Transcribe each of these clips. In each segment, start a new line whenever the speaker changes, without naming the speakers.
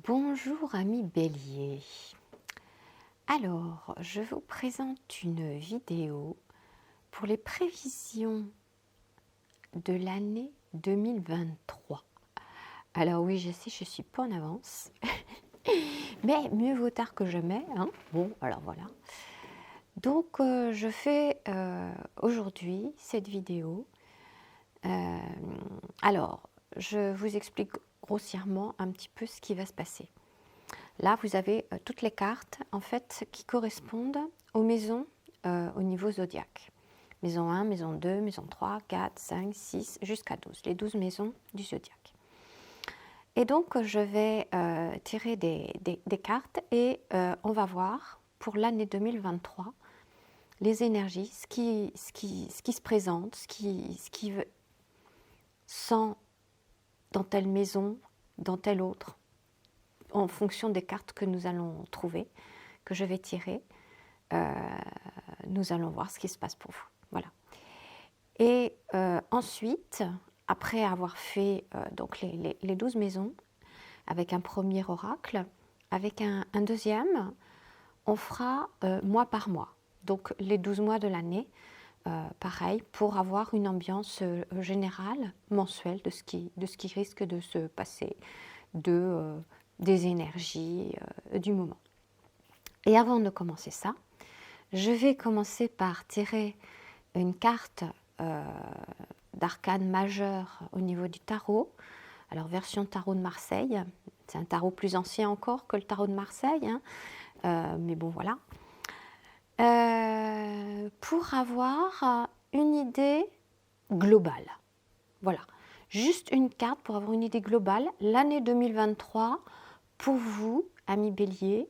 Bonjour amis Bélier. Alors, je vous présente une vidéo pour les prévisions de l'année 2023. Alors oui, je sais, je ne suis pas en avance, mais mieux vaut tard que jamais, hein. Bon, alors voilà. Donc, je fais aujourd'hui cette vidéo. Alors, je vous explique grossièrement un petit peu ce qui va se passer. Là, vous avez toutes les cartes en fait qui correspondent aux maisons au niveau zodiaque. Maison 1, maison 2, maison 3, 4, 5, 6, jusqu'à 12. Les 12 maisons du zodiaque. Et donc, je vais tirer des cartes et on va voir pour l'année 2023 les énergies, ce qui se présente, ce qui sent dans telle maison, dans telle autre, en fonction des cartes que nous allons trouver, que je vais tirer, nous allons voir ce qui se passe pour vous. Voilà. Et ensuite, après avoir fait donc les 12 maisons, avec un premier oracle, avec un deuxième, on fera mois par mois. Donc les 12 mois de l'année, pareil, pour avoir une ambiance générale, mensuelle, de ce qui risque de se passer, des énergies du moment. Et avant de commencer ça, je vais commencer par tirer une carte d'arcane majeur au niveau du tarot. Alors, version tarot de Marseille. C'est un tarot plus ancien encore que le tarot de Marseille, hein. Mais bon, voilà. Pour avoir une idée globale. Voilà. Juste une carte pour avoir une idée globale. L'année 2023, pour vous, amis Bélier,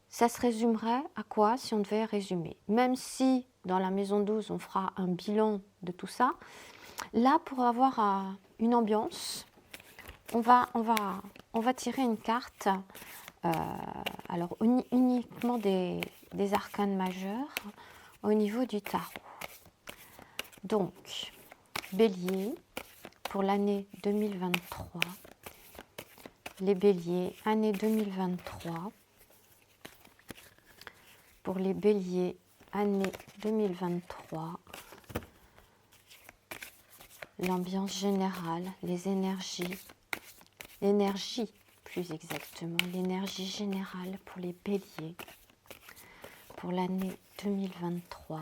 ça se résumerait à quoi si on devait résumer? Même si dans la maison 12, on fera un bilan de tout ça, là, pour avoir une ambiance, on va tirer une carte, alors uniquement des arcanes majeurs au niveau du tarot. Donc, Bélier, pour l'année 2023, les Béliers, année 2023, pour les Béliers, année 2023, l'ambiance générale, les énergies, l'énergie plus exactement, l'énergie générale pour les Béliers, pour l'année 2023,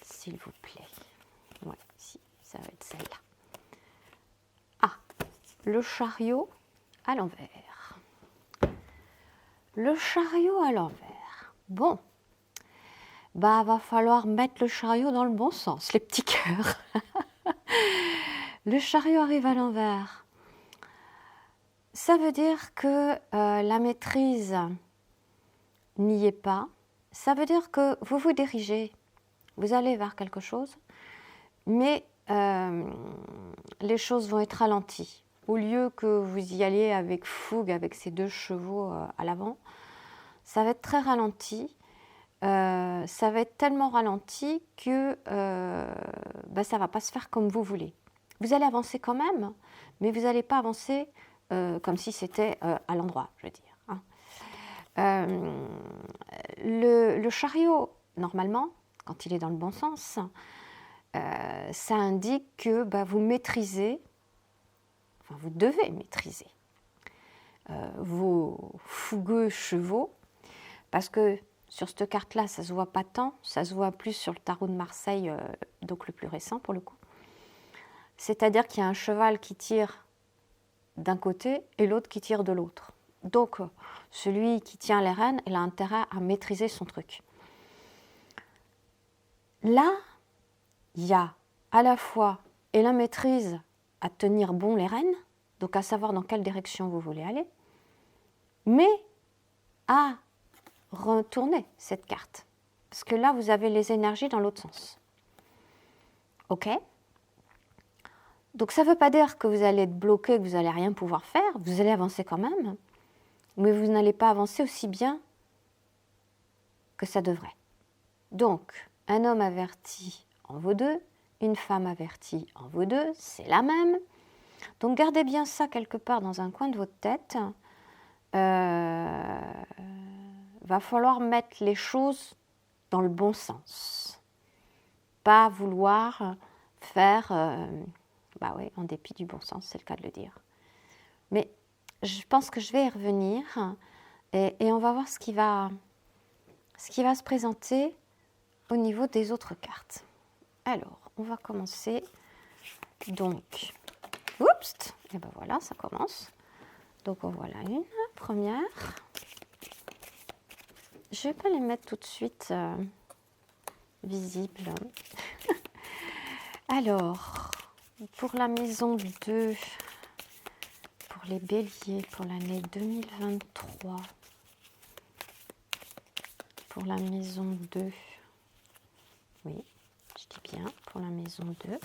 s'il vous plaît. Ouais, si, ça va être celle-là. Ah, le chariot à l'envers. Le chariot à l'envers. Bon, va falloir mettre le chariot dans le bon sens, les petits cœurs. Le chariot arrive à l'envers. Ça veut dire que la maîtrise n'y est pas. Ça veut dire que vous vous dirigez, vous allez vers quelque chose, mais les choses vont être ralenties. Au lieu que vous y alliez avec fougue, avec ces 2 chevaux à l'avant, ça va être très ralenti. Ça va être tellement ralenti que ça ne va pas se faire comme vous voulez. Vous allez avancer quand même, mais vous n'allez pas avancer comme si c'était à l'endroit, je veux dire, hein. Le chariot, normalement, quand il est dans le bon sens, ça indique que vous maîtrisez, enfin vous devez maîtriser vos fougueux chevaux, parce que sur cette carte-là, ça ne se voit pas tant, ça se voit plus sur le tarot de Marseille, donc le plus récent pour le coup. C'est-à-dire qu'il y a un cheval qui tire d'un côté et l'autre qui tire de l'autre. Donc, celui qui tient les rênes, il a intérêt à maîtriser son truc. Là, il y a à la fois et la maîtrise à tenir bon les rênes, donc à savoir dans quelle direction vous voulez aller, mais à retourner cette carte. Parce que là, vous avez les énergies dans l'autre sens. OK? Donc ça ne veut pas dire que vous allez être bloqué, que vous n'allez rien pouvoir faire. Vous allez avancer quand même, mais vous n'allez pas avancer aussi bien que ça devrait. Donc, un homme averti en vaut 2, une femme avertie en vaut 2, c'est la même. Donc gardez bien ça quelque part dans un coin de votre tête. Va falloir mettre les choses dans le bon sens. Pas vouloir faire, bah oui, en dépit du bon sens, c'est le cas de le dire. Mais je pense que je vais y revenir et on va voir ce qui va se présenter au niveau des autres cartes. Alors, on va commencer. Donc, oups, et ben voilà, ça commence. Donc, en voilà une première. Je ne vais pas les mettre tout de suite visibles. Alors, pour la maison 2, pour les béliers, pour l'année 2023, pour la maison 2, oui, je dis bien, pour la maison 2,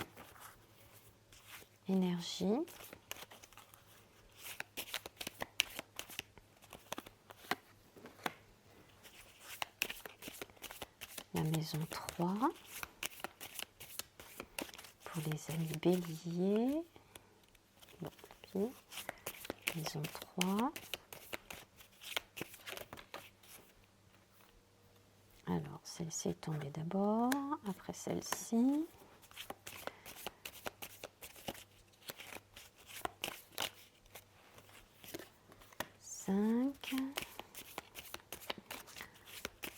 énergie, la maison 3, pour les amis béliers, bon, okay. Maison 3, alors celle-ci est tombée d'abord, après celle-ci,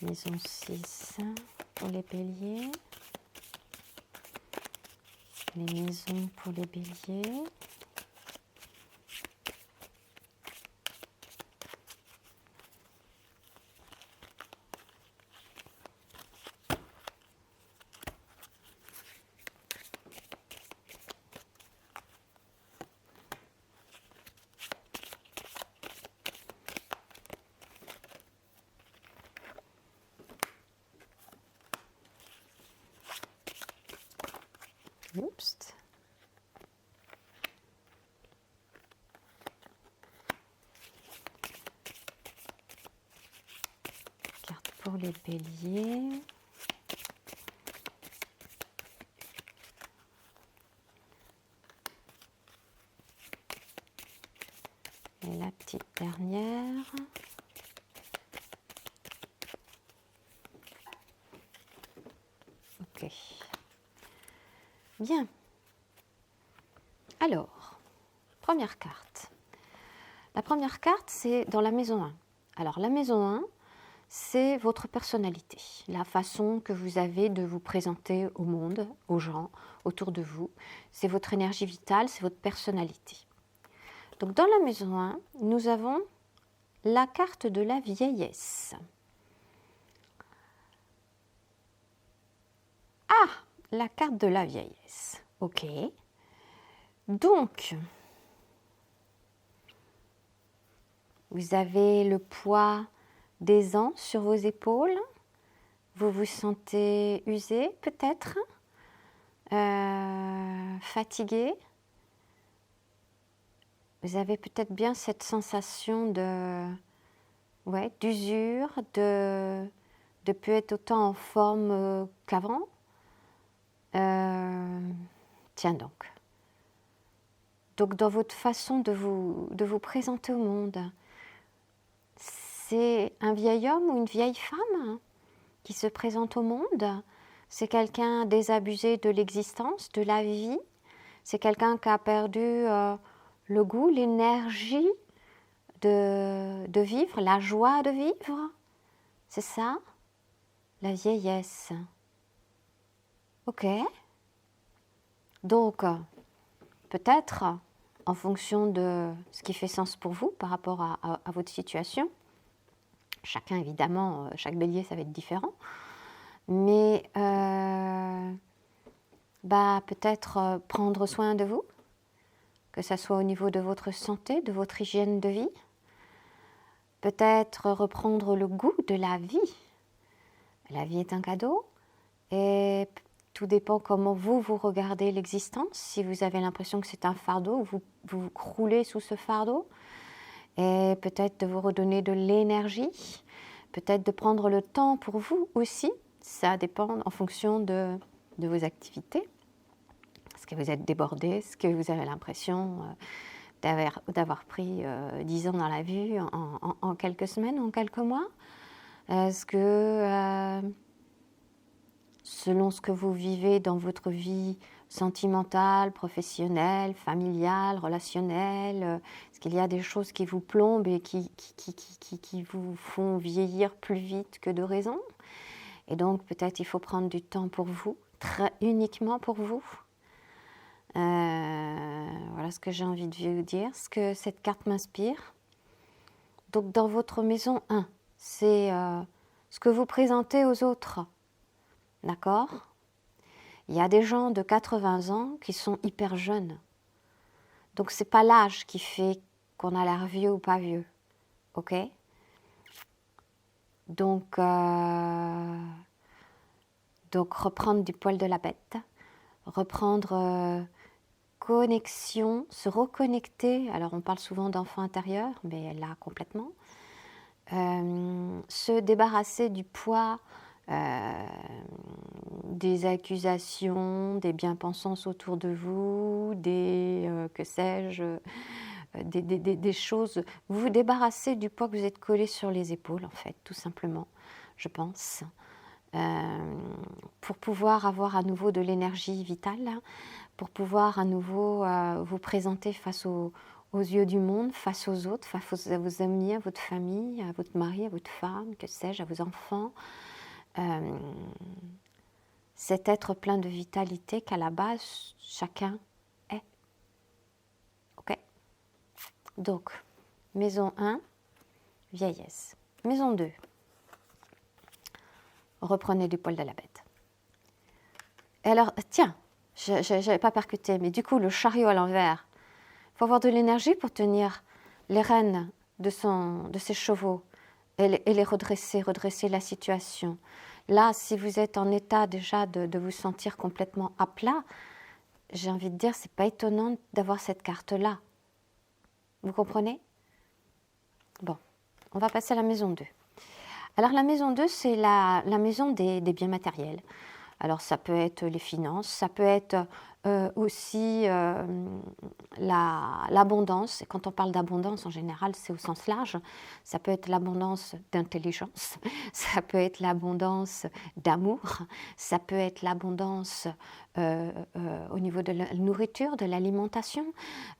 maison 6 pour les béliers, les maisons pour les béliers, oups. Carte pour les béliers. Et la petite dernière. Ok. Bien. Alors, première carte. La première carte, c'est dans la maison 1. Alors, la maison 1, c'est votre personnalité, la façon que vous avez de vous présenter au monde, aux gens autour de vous. C'est votre énergie vitale, c'est votre personnalité. Donc, dans la maison 1, nous avons la carte de la vieillesse. Ah, la carte de la vieillesse. Ok. Donc, vous avez le poids des ans sur vos épaules. Vous vous sentez usé, peut-être, fatigué. Vous avez peut-être bien cette sensation d'usure, de plus être autant en forme qu'avant. Tiens donc. Donc, dans votre façon de vous présenter au monde, c'est un vieil homme ou une vieille femme qui se présente au monde. C'est quelqu'un désabusé de l'existence, de la vie. C'est quelqu'un qui a perdu le goût, l'énergie de vivre, la joie de vivre. C'est ça, la vieillesse. Ok. Donc, peut-être, en fonction de ce qui fait sens pour vous par rapport à votre situation, chacun évidemment, chaque bélier ça va être différent, mais peut-être prendre soin de vous, que ce soit au niveau de votre santé, de votre hygiène de vie, peut-être reprendre le goût de la vie. La vie est un cadeau et tout dépend comment vous regardez l'existence. Si vous avez l'impression que c'est un fardeau, vous croulez sous ce fardeau. Et peut-être de vous redonner de l'énergie, peut-être de prendre le temps pour vous aussi. Ça dépend en fonction de vos activités. Est-ce que vous êtes débordé? Est-ce que vous avez l'impression d'avoir pris 10 ans dans la vie en quelques semaines, en quelques mois? Est-ce que, selon ce que vous vivez dans votre vie sentimentale, professionnelle, familiale, relationnelle, est-ce qu'il y a des choses qui vous plombent et qui vous font vieillir plus vite que de raison? Et donc peut-être il faut prendre du temps pour vous, uniquement pour vous. Voilà ce que j'ai envie de vous dire, ce que cette carte m'inspire. Donc dans votre maison 1, c'est ce que vous présentez aux autres. D'accord? Il y a des gens de 80 ans qui sont hyper jeunes. Donc c'est pas l'âge qui fait qu'on a l'air vieux ou pas vieux. Ok? Donc reprendre du poil de la bête, reprendre connexion, se reconnecter. Alors on parle souvent d'enfant intérieur, mais là complètement. Se débarrasser du poids des accusations, des bien-pensances autour de vous, que sais-je, des choses. Vous vous débarrassez du poids que vous êtes collé sur les épaules, en fait, tout simplement, je pense. Pour pouvoir avoir à nouveau de l'énergie vitale, pour pouvoir à nouveau vous présenter face aux yeux du monde, face aux autres, face à vos amis, à votre famille, à votre mari, à votre femme, que sais-je, à vos enfants. Cet être plein de vitalité qu'à la base, chacun est. Ok? Donc, maison 1, vieillesse. Maison 2, reprenez du poil de la bête. Et alors, tiens, je n'avais pas percuté, mais du coup, le chariot à l'envers, il faut avoir de l'énergie pour tenir les rênes de ses chevaux et les redresser la situation. Là, si vous êtes en état déjà de vous sentir complètement à plat, j'ai envie de dire, c'est pas étonnant d'avoir cette carte-là. Vous comprenez? Bon, on va passer à la maison 2. Alors la maison 2, c'est la maison des biens matériels. Alors ça peut être les finances, ça peut être aussi l'abondance. Et quand on parle d'abondance, en général, c'est au sens large. Ça peut être l'abondance d'intelligence, ça peut être l'abondance d'amour, ça peut être l'abondance au niveau de la nourriture, de l'alimentation,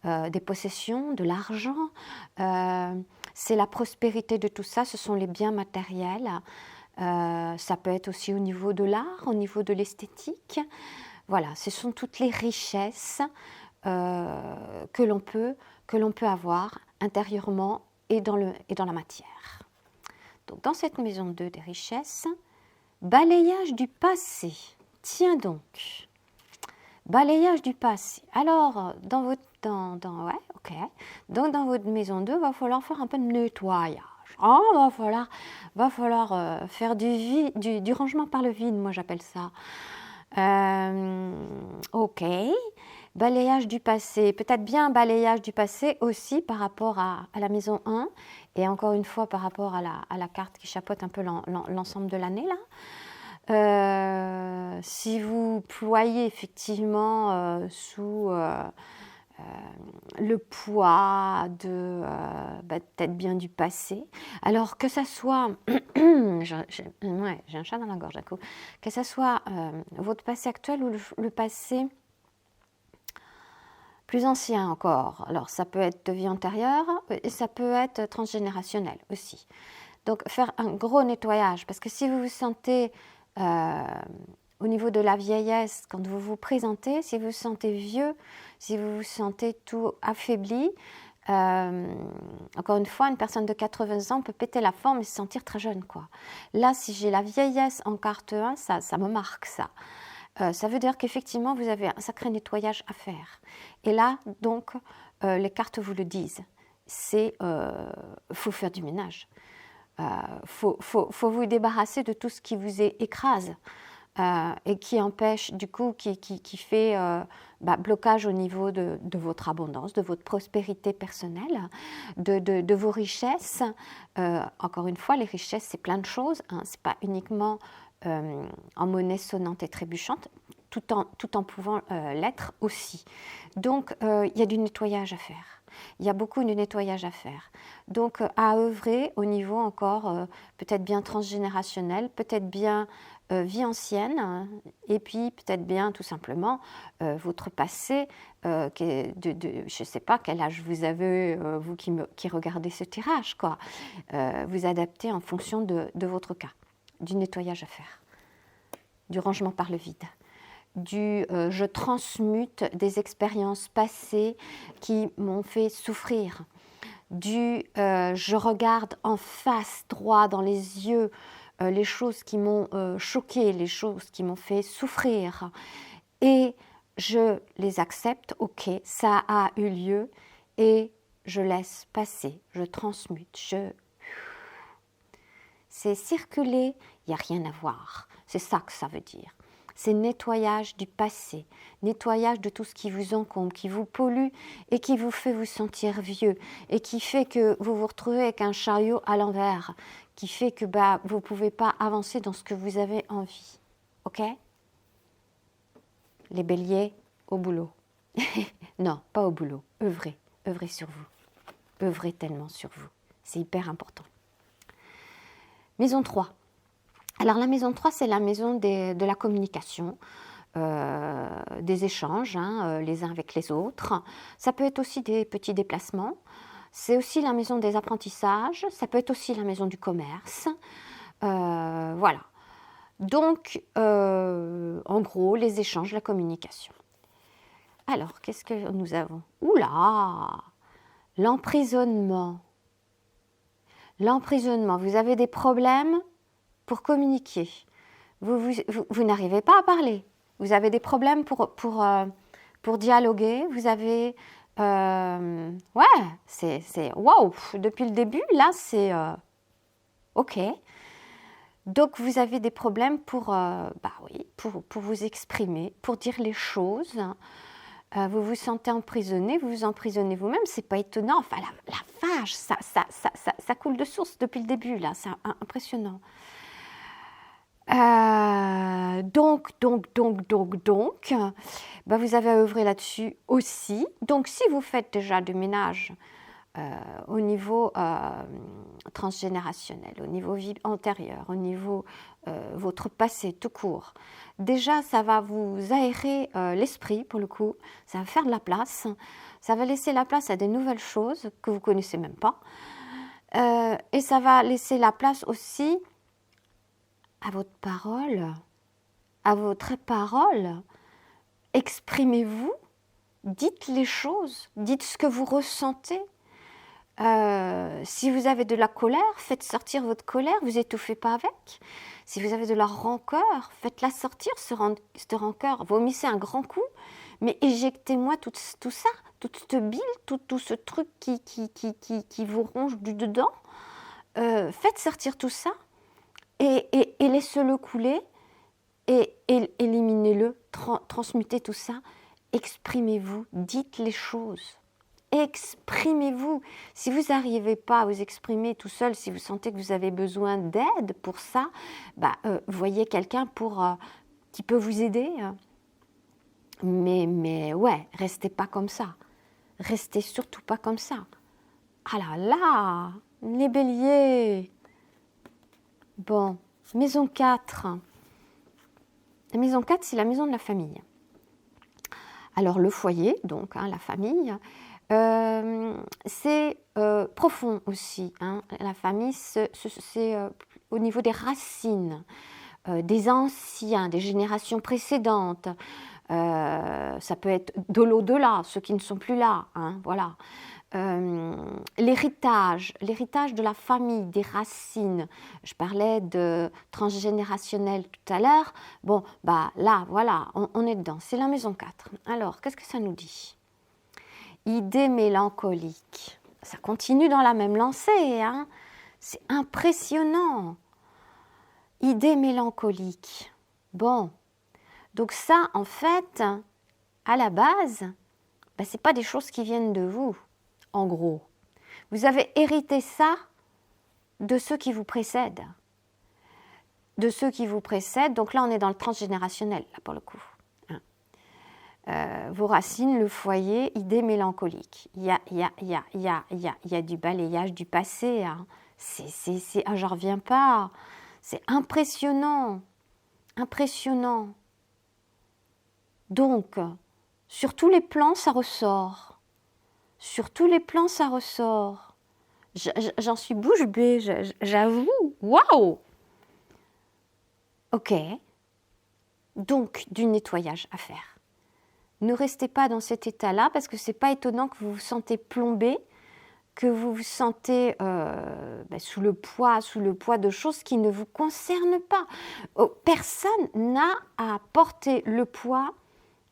des possessions, de l'argent. C'est la prospérité de tout ça, ce sont les biens matériels. Ça peut être aussi au niveau de l'art, au niveau de l'esthétique. Voilà, ce sont toutes les richesses que l'on peut avoir intérieurement et dans la matière. Donc, dans cette maison 2 des richesses, balayage du passé. Tiens donc, balayage du passé. Alors, dans votre maison 2, il va falloir faire un peu de nettoyage. Va falloir faire du rangement par le vide, moi j'appelle ça. Ok, balayage du passé, peut-être bien un balayage du passé aussi par rapport à la maison 1 et encore une fois par rapport à la carte qui chapeaute un peu l'ensemble de l'année là. Si vous ployez effectivement sous le poids de peut-être bien du passé. Alors que ça soit, j'ai un chat dans la gorge d'un coup, que ça soit votre passé actuel ou le passé plus ancien encore. Alors ça peut être de vie antérieure et ça peut être transgénérationnel aussi. Donc faire un gros nettoyage parce que si vous vous sentez au niveau de la vieillesse, quand vous vous présentez, si vous vous sentez vieux, si vous vous sentez tout affaibli, encore une fois, une personne de 80 ans peut péter la forme et se sentir très jeune, quoi. Là, si j'ai la vieillesse en carte 1, ça me marque, ça. Ça veut dire qu'effectivement, vous avez un sacré nettoyage à faire. Et là, donc, les cartes vous le disent. Faut faire du ménage. Faut vous débarrasser de tout ce qui vous écrase. Et qui empêche, du coup, qui fait blocage au niveau de votre abondance, de votre prospérité personnelle, de vos richesses. Encore une fois, les richesses, c'est plein de choses. Hein, ce n'est pas uniquement en monnaie sonnante et trébuchante. tout en pouvant l'être aussi. Donc, il y a du nettoyage à faire. Il y a beaucoup de nettoyage à faire. Donc, à œuvrer au niveau encore peut-être bien transgénérationnel, peut-être bien vie ancienne, hein, et puis peut-être bien tout simplement votre passé, je ne sais pas quel âge vous avez, vous qui regardez ce tirage, quoi. Vous adaptez en fonction de votre cas. Du nettoyage à faire, du rangement par le vide, je transmute des expériences passées qui m'ont fait souffrir, je regarde en face, droit dans les yeux, les choses qui m'ont choqué, les choses qui m'ont fait souffrir, et je les accepte, ok, ça a eu lieu, et je laisse passer, je transmute, c'est circuler, il n'y a rien à voir, c'est ça que ça veut dire. C'est nettoyage du passé, nettoyage de tout ce qui vous encombre, qui vous pollue et qui vous fait vous sentir vieux et qui fait que vous vous retrouvez avec un chariot à l'envers, qui fait que vous ne pouvez pas avancer dans ce que vous avez envie. Ok? Les béliers, au boulot. Non, pas au boulot. Œuvrez. Œuvrez sur vous. Œuvrez tellement sur vous. C'est hyper important. Maison 3. Alors la maison 3, c'est la maison de la communication, des échanges, hein, les uns avec les autres. Ça peut être aussi des petits déplacements. C'est aussi la maison des apprentissages. Ça peut être aussi la maison du commerce. Voilà. Donc, en gros, les échanges, la communication. Alors, qu'est-ce que nous avons? Oula! L'emprisonnement. L'emprisonnement. Vous avez des problèmes pour communiquer. Vous n'arrivez pas à parler. Vous avez des problèmes pour dialoguer. Vous avez... ouais, c'est... Waouh! Depuis le début, là, c'est... OK. Donc, vous avez des problèmes pour vous exprimer, pour dire les choses. Vous vous sentez emprisonné, vous vous emprisonnez vous-même. C'est pas étonnant. Enfin, la vache, ça coule de source depuis le début, là. C'est impressionnant. Donc, vous avez à œuvrer là-dessus aussi. Donc, si vous faites déjà du ménage au niveau transgénérationnel, au niveau vie antérieure, au niveau votre passé tout court, déjà, ça va vous aérer l'esprit, pour le coup. Ça va faire de la place. Ça va laisser la place à des nouvelles choses que vous ne connaissez même pas. Et ça va laisser la place aussi à votre parole, à votre parole. Exprimez-vous, dites les choses, dites ce que vous ressentez. Si vous avez de la colère, faites sortir votre colère, vous étouffez pas avec. Si vous avez de la rancœur, faites-la sortir, cette rancœur. Vomissez un grand coup, mais éjectez-moi tout ça, toute cette bile, tout ce truc qui vous ronge du dedans. Faites sortir tout ça. Et laissez-le couler et éliminez-le, transmutez tout ça, exprimez-vous, dites les choses, exprimez-vous. Si vous n'arrivez pas à vous exprimer tout seul, si vous sentez que vous avez besoin d'aide pour ça, voyez quelqu'un qui peut vous aider. Mais ouais, restez pas comme ça. Restez surtout pas comme ça. Ah là là, les béliers. Bon, maison 4. La maison 4, c'est la maison de la famille. Alors, le foyer, donc, la famille, c'est profond aussi. La famille, c'est au niveau des racines, des anciens, des générations précédentes. Ça peut être de l'au-delà, ceux qui ne sont plus là. Voilà. L'héritage de la famille, des racines. Je parlais de transgénérationnel tout à l'heure. Bon, là, voilà, on est dedans. C'est la maison 4. Alors, qu'est-ce que ça nous dit? Idée mélancolique. Ça continue dans la même lancée. C'est impressionnant. Idée mélancolique. Bon, donc ça, en fait, à la base, c'est pas des choses qui viennent de vous. En gros, vous avez hérité ça de ceux qui vous précèdent. De ceux qui vous précèdent. Donc là, on est dans le transgénérationnel, là, pour le coup. vos racines, le foyer, idée mélancolique. Il y a du balayage du passé. Hein. J'en reviens pas. C'est impressionnant. Impressionnant. Donc, sur tous les plans, ça ressort. Sur tous les plans, ça ressort. J'en suis bouche bée, j'avoue. Waouh! Ok. Donc, du nettoyage à faire. Ne restez pas dans cet état-là parce que ce n'est pas étonnant que vous vous sentez plombé, que vous vous sentez sous le poids de choses qui ne vous concernent pas. Personne n'a à porter le poids.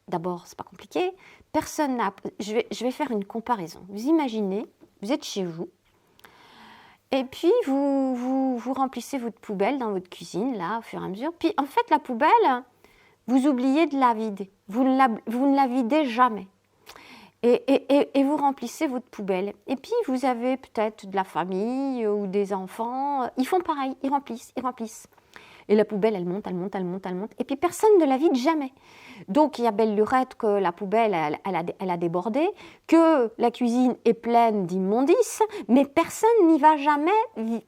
D'abord, ce n'est pas compliqué. Personne n'a. Je vais faire une comparaison. Vous imaginez, vous êtes chez vous, et puis vous remplissez votre poubelle dans votre cuisine, là, au fur et à mesure. Puis en fait, la poubelle, vous oubliez de la vider. Vous ne la videz jamais. Et vous remplissez votre poubelle. Et puis, vous avez peut-être de la famille ou des enfants. Ils font pareil, ils remplissent. Et la poubelle, elle monte. Et puis, personne ne la vide jamais. Donc, il y a belle lurette que la poubelle, elle a débordé, que la cuisine est pleine d'immondices, mais personne n'y va jamais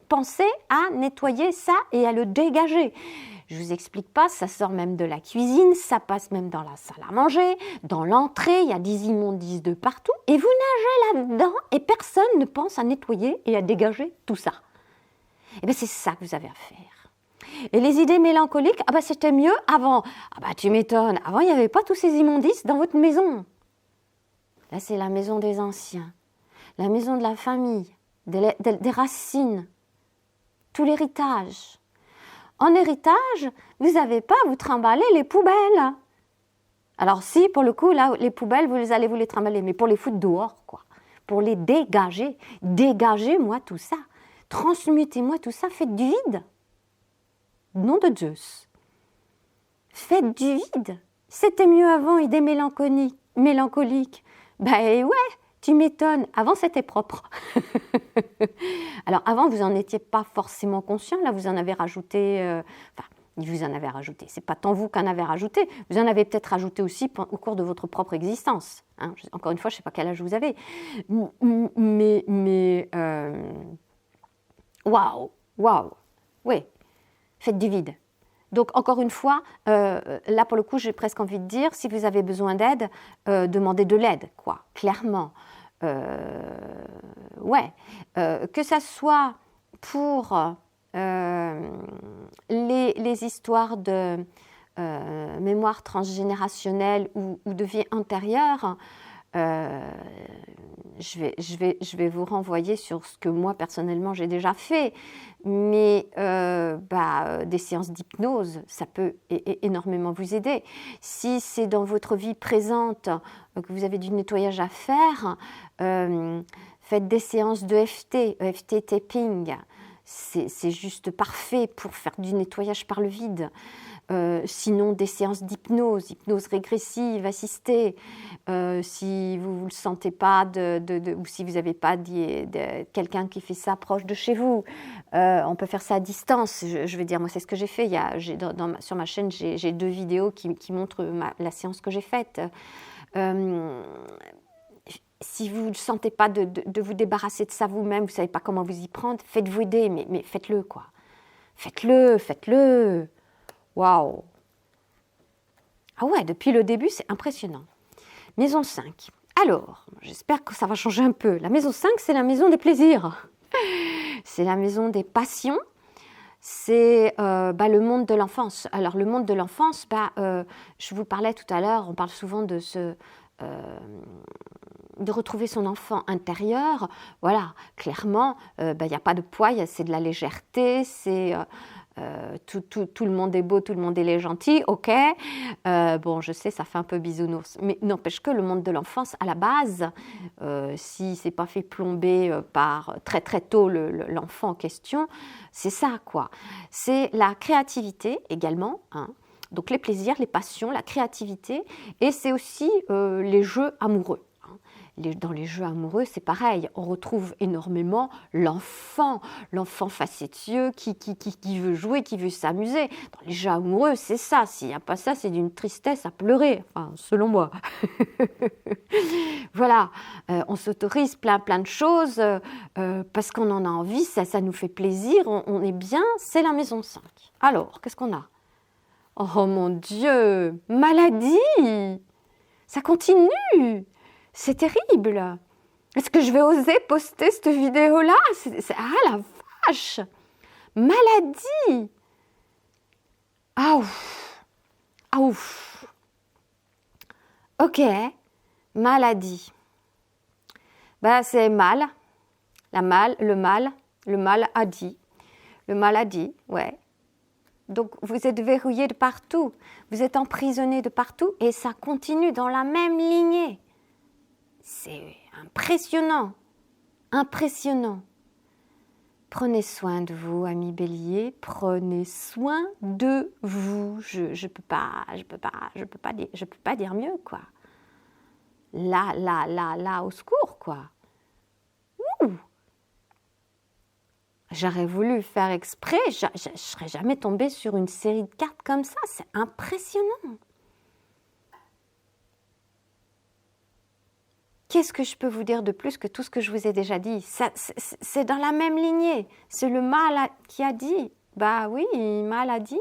penser à nettoyer ça et à le dégager. Je ne vous explique pas, ça sort même de la cuisine, ça passe même dans la salle à manger, dans l'entrée, il y a des immondices de partout, et vous nagez là-dedans, et personne ne pense à nettoyer et à dégager tout ça. Et bien, c'est ça que vous avez à faire. Et les idées mélancoliques, c'était mieux avant. Tu m'étonnes, avant, il n'y avait pas tous ces immondices dans votre maison. Là, c'est la maison des anciens, la maison de la famille, des racines, tout l'héritage. En héritage, vous n'avez pas à vous trimballer les poubelles. Alors si, pour le coup, là, les poubelles, vous allez vous les trimballer, mais pour les foutre dehors, quoi. Pour les dégager. Dégagez-moi tout ça. Transmutez-moi tout ça. Faites du vide. Nom de Zeus. Faites du vide. C'était mieux avant, idée mélancolique. Ouais, tu m'étonnes. Avant, c'était propre. Alors, avant, vous n'en étiez pas forcément conscient. Là, vous en avez rajouté... vous en avez rajouté. Ce n'est pas tant vous qu'en avez rajouté. Vous en avez peut-être rajouté aussi au cours de votre propre existence. Hein. Encore une fois, je ne sais pas quel âge vous avez. Mais waouh. Oui, faites du vide. Donc, encore une fois, là, pour le coup, j'ai presque envie de dire, si vous avez besoin d'aide, demandez de l'aide, quoi, clairement. Que ça soit pour les histoires de mémoire transgénérationnelle ou de vie antérieure, je vais vous renvoyer sur ce que moi, personnellement, j'ai déjà fait. Mais des séances d'hypnose, ça peut énormément vous aider. Si c'est dans votre vie présente que vous avez du nettoyage à faire, faites des séances de EFT tapping. C'est juste parfait pour faire du nettoyage par le vide. Sinon, des séances d'hypnose régressive, assistée. Si vous ne le sentez pas, ou si vous n'avez pas quelqu'un qui fait ça proche de chez vous, on peut faire ça à distance. Je vais dire, moi, c'est ce que j'ai fait. Sur ma chaîne, j'ai 2 vidéos qui montrent la séance que j'ai faite. Si vous ne sentez pas de vous débarrasser de ça vous-même, vous ne savez pas comment vous y prendre, faites-vous aider, mais faites-le, quoi. Faites-le. Waouh! Ah ouais, depuis le début, c'est impressionnant. Maison 5. Alors, j'espère que ça va changer un peu. La maison 5, c'est la maison des plaisirs. C'est la maison des passions. C'est le monde de l'enfance. Alors, le monde de l'enfance, je vous parlais tout à l'heure, on parle souvent de retrouver son enfant intérieur. Voilà, clairement, il n'y a pas de poids, c'est de la légèreté, c'est... tout le monde est beau, tout le monde est gentil, ok. Je sais, ça fait un peu bisounours, mais n'empêche que le monde de l'enfance, à la base, si c'est pas fait plomber par très très tôt l'enfant en question, c'est ça, quoi. C'est la créativité également, hein. Donc les plaisirs, les passions, la créativité, et c'est aussi les jeux amoureux. dans les jeux amoureux, c'est pareil. On retrouve énormément l'enfant facétieux qui veut jouer, qui veut s'amuser. Dans les jeux amoureux, c'est ça. S'il n'y a pas ça, c'est d'une tristesse à pleurer, enfin, selon moi. Voilà, on s'autorise plein de choses parce qu'on en a envie, ça nous fait plaisir, on est bien, c'est la maison 5. Alors, qu'est-ce qu'on a? Oh mon Dieu, maladie! Ça continue! C'est terrible! Est-ce que je vais oser poster cette vidéo-là? Ah la vache! Maladie! Ah ouf! Ah ouf! Ok, maladie. Ben, c'est mal. Le mal a dit. Le mal a dit, ouais. Donc, vous êtes verrouillé de partout. Vous êtes emprisonné de partout et ça continue dans la même lignée. C'est impressionnant. Impressionnant. Prenez soin de vous, amis béliers. Prenez soin de vous. Je peux pas dire mieux, quoi. Là, au secours, quoi. Ouh. J'aurais voulu faire exprès, je ne serais jamais tombée sur une série de cartes comme ça, c'est impressionnant. Qu'est-ce que je peux vous dire de plus que tout ce que je vous ai déjà dit? C'est dans la même lignée, c'est le mal qui a dit. Bah oui, mal a dit.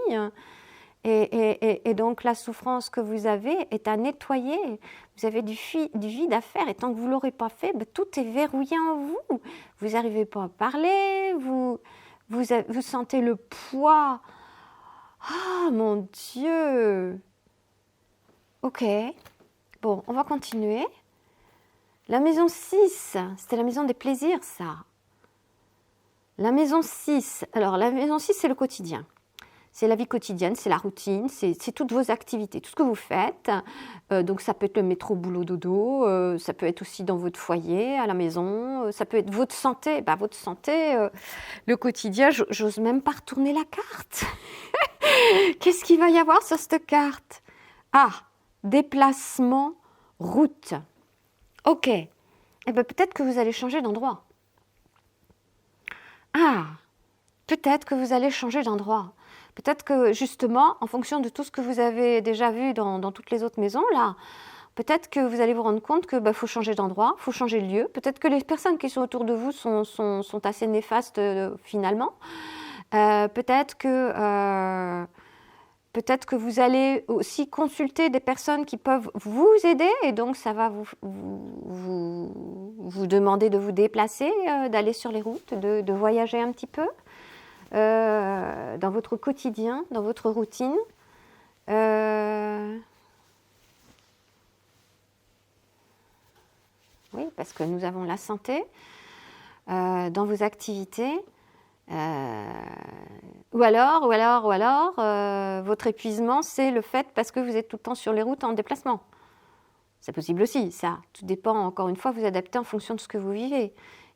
Et donc la souffrance que vous avez est à nettoyer. Vous avez du vide à faire et tant que vous ne l'aurez pas fait, ben, tout est verrouillé en vous. Vous n'arrivez pas à parler, vous sentez le poids. Ah mon Dieu! Ok, bon, on va continuer. La maison 6, c'était la maison des plaisirs, ça. La maison 6, alors la maison 6, c'est le quotidien. C'est la vie quotidienne, c'est la routine, c'est toutes vos activités, tout ce que vous faites. Donc ça peut être le métro, boulot, dodo, ça peut être aussi dans votre foyer, à la maison, ça peut être votre santé. Bah, votre santé, le quotidien, j'ose même pas retourner la carte. Qu'est-ce qu'il va y avoir sur cette carte? Ah, déplacement, route. Ok, eh ben, peut-être que vous allez changer d'endroit. Ah, peut-être que vous allez changer d'endroit. Peut-être que justement, en fonction de tout ce que vous avez déjà vu dans toutes les autres maisons, là, peut-être que vous allez vous rendre compte que faut changer d'endroit, il faut changer de lieu. Peut-être que les personnes qui sont autour de vous sont assez néfastes finalement. Peut-être que vous allez aussi consulter des personnes qui peuvent vous aider et donc ça va vous demander de vous déplacer, d'aller sur les routes, de voyager un petit peu. Dans votre quotidien, dans votre routine. Oui, parce que nous avons la santé dans vos activités. Ou alors, votre épuisement, c'est le fait parce que vous êtes tout le temps sur les routes en déplacement. C'est possible aussi, ça. Tout dépend, encore une fois, vous adaptez en fonction de ce que vous vivez.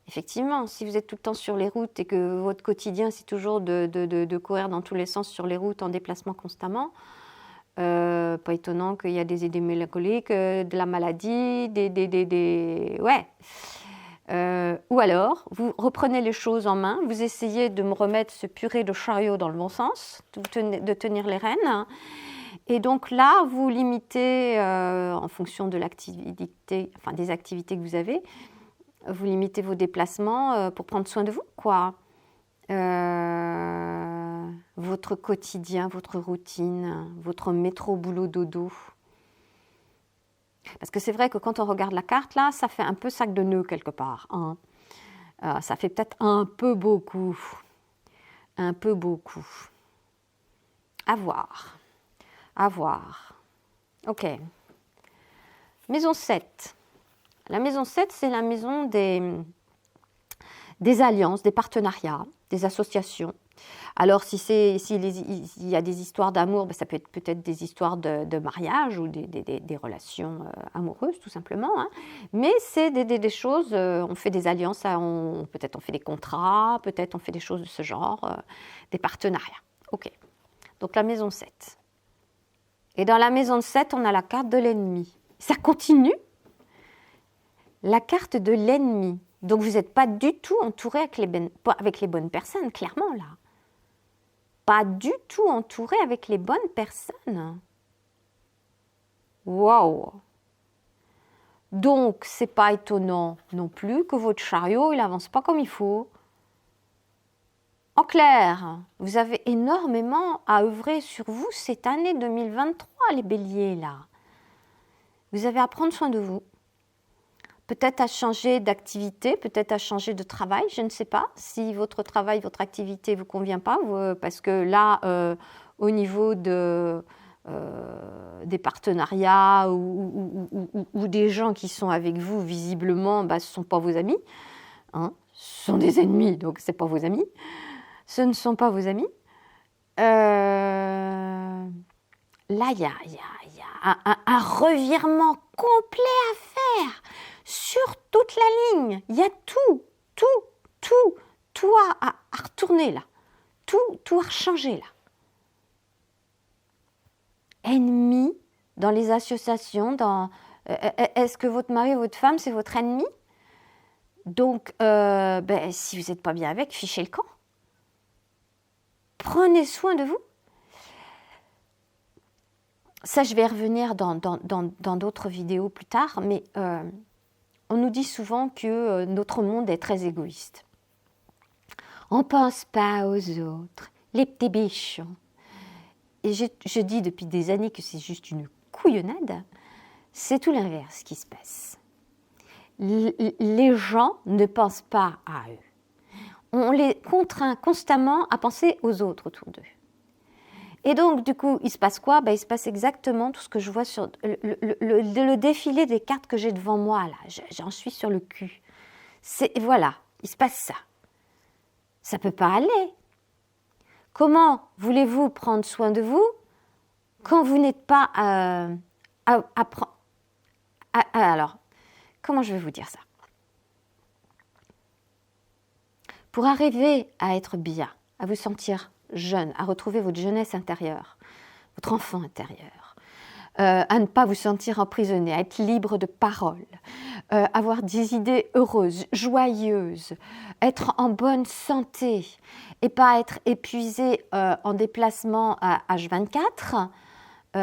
Effectivement, si vous êtes tout le temps sur les routes et que votre quotidien, c'est toujours de courir dans tous les sens sur les routes en déplacement constamment, pas étonnant qu'il y a des idées mélancoliques, de la maladie, ouais. Ou alors, vous reprenez les choses en main, vous essayez de me remettre ce purée de chariot dans le bon sens, de tenir les rênes. Et donc là, vous limitez, en fonction de l'activité, enfin des activités que vous avez, vous limitez vos déplacements pour prendre soin de vous, quoi. Votre quotidien, votre routine, votre métro, boulot, dodo. Parce que c'est vrai que quand on regarde la carte, là, ça fait un peu sac de nœuds quelque part. Hein. Ça fait peut-être un peu beaucoup. Un peu beaucoup. À voir. À voir. Ok. Maison 7. La maison 7, c'est la maison des alliances, des partenariats, des associations. Alors, s'il y a des histoires d'amour, ça peut être peut-être des histoires de mariage ou des relations amoureuses, tout simplement. Hein. Mais c'est des choses, on fait des alliances, peut-être on fait des contrats, peut-être on fait des choses de ce genre, des partenariats. Ok. Donc, la maison 7. Et dans la maison 7, on a la carte de l'ennemi. Ça continue. la carte de l'ennemi. Donc, vous n'êtes pas du tout entouré avec les bonnes personnes, clairement, là. Pas du tout entouré avec les bonnes personnes. Waouh! Donc, c'est pas étonnant non plus que votre chariot, il avance pas comme il faut. En clair, vous avez énormément à œuvrer sur vous cette année 2023, les béliers, là. Vous avez à prendre soin de vous. Peut-être à changer d'activité, peut-être à changer de travail, je ne sais pas. Si votre travail, votre activité ne vous convient pas, parce que là, au niveau des partenariats ou des gens qui sont avec vous, visiblement, ce ne sont pas vos amis. Hein, ce sont des ennemis, donc ce ne sont pas vos amis. Ce ne sont pas vos amis. Là, il y a un revirement complet à faire sur toute la ligne. Il y a tout à retourner là. Tout à changer là. Ennemi dans les associations, est-ce que votre mari ou votre femme, c'est votre ennemi? Donc, si vous n'êtes pas bien avec, fichez le camp. Prenez soin de vous. Ça, je vais y revenir dans d'autres vidéos plus tard, mais on nous dit souvent que notre monde est très égoïste. On ne pense pas aux autres, les petits bichons. Et je dis depuis des années que c'est juste une couillonnade. C'est tout l'inverse qui se passe. Les gens ne pensent pas à eux. On les contraint constamment à penser aux autres autour d'eux. Et donc, du coup, il se passe quoi? Il se passe exactement tout ce que je vois sur le défilé des cartes que j'ai devant moi, là. J'en suis sur le cul. Voilà, il se passe ça. Ça ne peut pas aller. Comment voulez-vous prendre soin de vous quand vous n'êtes pas alors, comment je vais vous dire ça? Pour arriver à être bien, à vous sentir jeune, à retrouver votre jeunesse intérieure, votre enfant intérieur, à ne pas vous sentir emprisonné, à être libre de parole, avoir des idées heureuses, joyeuses, être en bonne santé et pas être épuisé en déplacement à H24,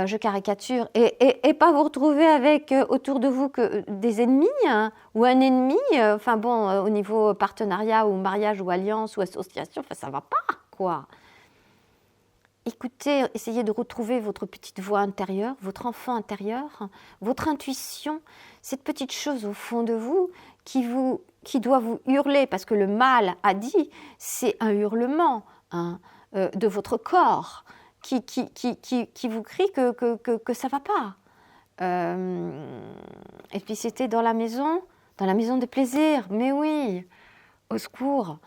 je caricature, et pas vous retrouver avec autour de vous que des ennemis ou un ennemi, au niveau partenariat ou mariage ou alliance ou association, ça va pas, quoi. Écoutez, essayez de retrouver votre petite voix intérieure, votre enfant intérieur, votre intuition, cette petite chose au fond de vous qui doit vous hurler, parce que le mal a dit, c'est un hurlement de votre corps qui vous crie que ça ne va pas. Et puis c'était dans la maison de plaisir, mais oui, au secours.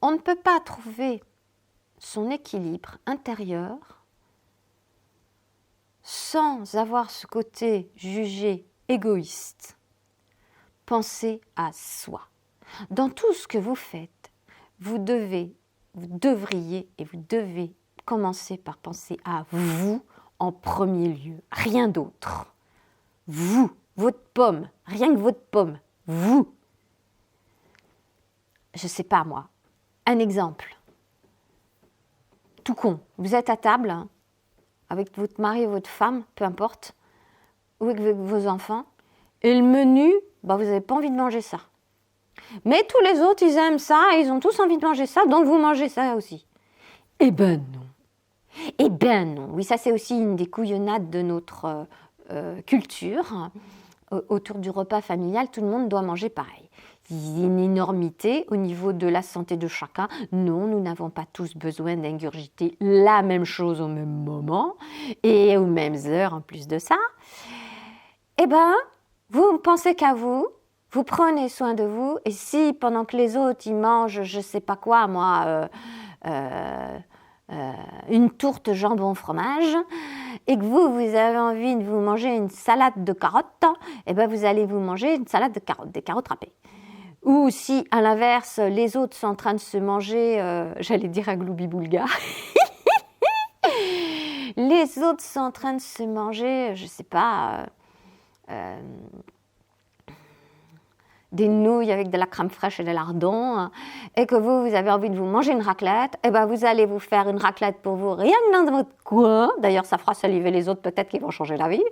On ne peut pas trouver son équilibre intérieur sans avoir ce côté jugé égoïste. Pensez à soi. Dans tout ce que vous faites, vous devez commencer par penser à vous en premier lieu, rien d'autre. Vous, votre pomme, rien que votre pomme, vous. Je ne sais pas moi. Un exemple, tout con, vous êtes à table avec votre mari ou votre femme, peu importe, ou avec vos enfants, et le menu, vous n'avez pas envie de manger ça. Mais tous les autres, ils aiment ça, et ils ont tous envie de manger ça, donc vous mangez ça aussi. Eh ben non. Eh ben non. Oui, ça c'est aussi une des couillonnades de notre culture. Autour du repas familial, tout le monde doit manger pareil. Il y a une énormité au niveau de la santé de chacun. Non, nous n'avons pas tous besoin d'ingurgiter la même chose au même moment et aux mêmes heures en plus de ça. Eh bien, vous pensez qu'à vous, vous prenez soin de vous, et si pendant que les autres ils mangent, je ne sais pas quoi, moi, une tourte jambon fromage, et que vous avez envie de vous manger une salade de carottes, eh bien vous allez vous manger une salade de carottes, des carottes râpées. Ou si, à l'inverse, les autres sont en train de se manger, j'allais dire un gloubi-boulga, Les autres sont en train de se manger, je ne sais pas, des nouilles avec de la crème fraîche et de lardons, et que vous avez envie de vous manger une raclette, et ben vous allez vous faire une raclette pour vous rien que dans votre coin. D'ailleurs, ça fera saliver les autres, peut-être qu'ils vont changer d'avis.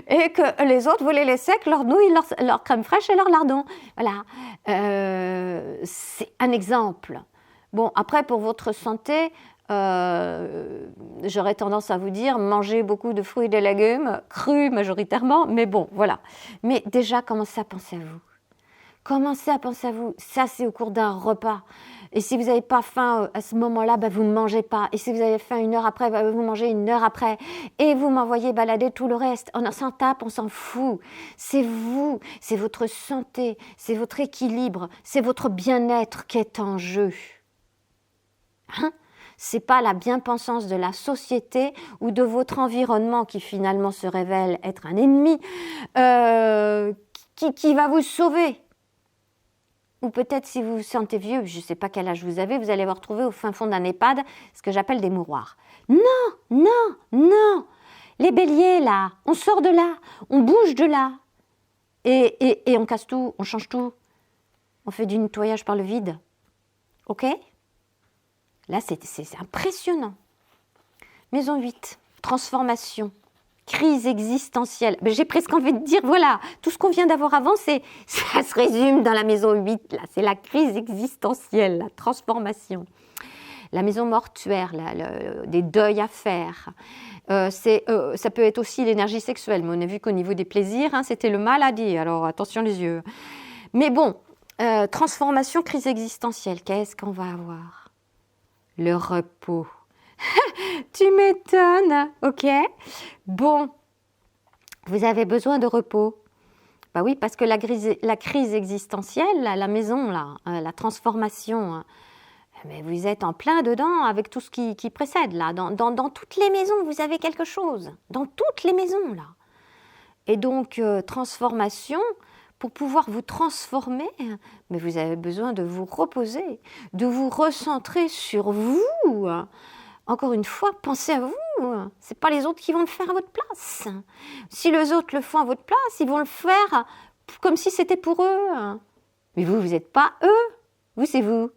Et que les autres, vous les laissez avec leurs nouilles, leur crème fraîche et leurs lardons. Voilà. C'est un exemple. Bon, après, pour votre santé, j'aurais tendance à vous dire, mangez beaucoup de fruits et de légumes, crus majoritairement, mais bon, voilà. Mais déjà, commencez à penser à vous. Commencez à penser à vous. Ça, c'est au cours d'un repas. Et si vous n'avez pas faim à ce moment-là, ben, vous ne mangez pas. Et si vous avez faim 1 heure après, ben, vous mangez 1 heure après. Et vous m'envoyez balader tout le reste. On s'en tape, on s'en fout. C'est vous, c'est votre santé, c'est votre équilibre, c'est votre bien-être qui est en jeu. Hein? C'est pas la bien-pensance de la société ou de votre environnement qui finalement se révèle être un ennemi qui va vous sauver. Ou peut-être si vous vous sentez vieux, je ne sais pas quel âge vous avez, vous allez vous retrouver au fin fond d'un EHPAD, ce que j'appelle des mouroirs. Non, non, non. Les béliers, là, on sort de là, on bouge de là. Et on casse tout, on change tout. On fait du nettoyage par le vide. OK? Là, c'est impressionnant. Maison 8, transformation. Crise existentielle. Ben, j'ai presque envie de dire, voilà, tout ce qu'on vient d'avoir avant, ça se résume dans la maison 8, là. C'est la crise existentielle, la transformation. La maison mortuaire, des deuils à faire. Ça peut être aussi l'énergie sexuelle, mais on a vu qu'au niveau des plaisirs, hein, c'était le maladie, alors attention les yeux. Mais bon, transformation, crise existentielle, qu'est-ce qu'on va avoir? Le repos. Tu m'étonnes, ok? Bon, vous avez besoin de repos. Bah oui, parce que la crise existentielle, la maison, là, la transformation, mais vous êtes en plein dedans avec tout ce qui précède, là. Dans toutes les maisons, vous avez quelque chose. Dans toutes les maisons, là. Et donc, transformation, pour pouvoir vous transformer, mais vous avez besoin de vous reposer, de vous recentrer sur vous. Encore une fois, pensez à vous. Ce n'est pas les autres qui vont le faire à votre place. Si les autres le font à votre place, ils vont le faire comme si c'était pour eux. Mais vous n'êtes pas eux. Vous, c'est vous.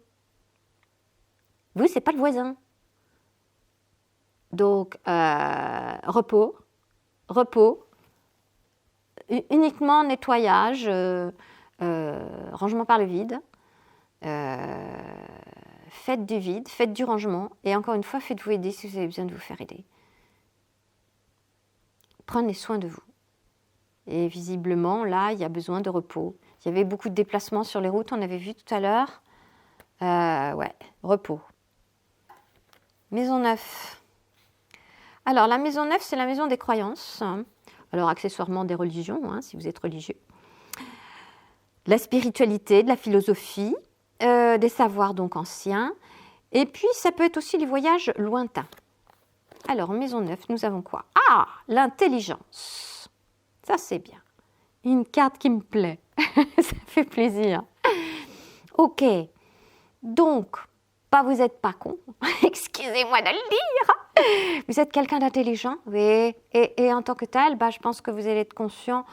Vous, c'est pas le voisin. Donc, repos, uniquement nettoyage, rangement par le vide. Faites du vide, faites du rangement, et encore une fois, faites-vous aider si vous avez besoin de vous faire aider. Prenez soin de vous. Et visiblement, là, il y a besoin de repos. Il y avait beaucoup de déplacements sur les routes, on avait vu tout à l'heure. Ouais, repos. Maison 9. Alors, la maison 9, c'est la maison des croyances. Alors, accessoirement des religions, hein, si vous êtes religieux. De la spiritualité, de la philosophie. Des savoirs donc anciens, et puis ça peut être aussi les voyages lointains. Alors, maison 9, nous avons quoi? Ah, l'intelligence. Ça, c'est bien. Une carte qui me plaît. Ça fait plaisir. Ok. Donc, vous n'êtes pas con. Excusez-moi de le dire. Vous êtes quelqu'un d'intelligent, oui. Et en tant que tel, je pense que vous allez être conscient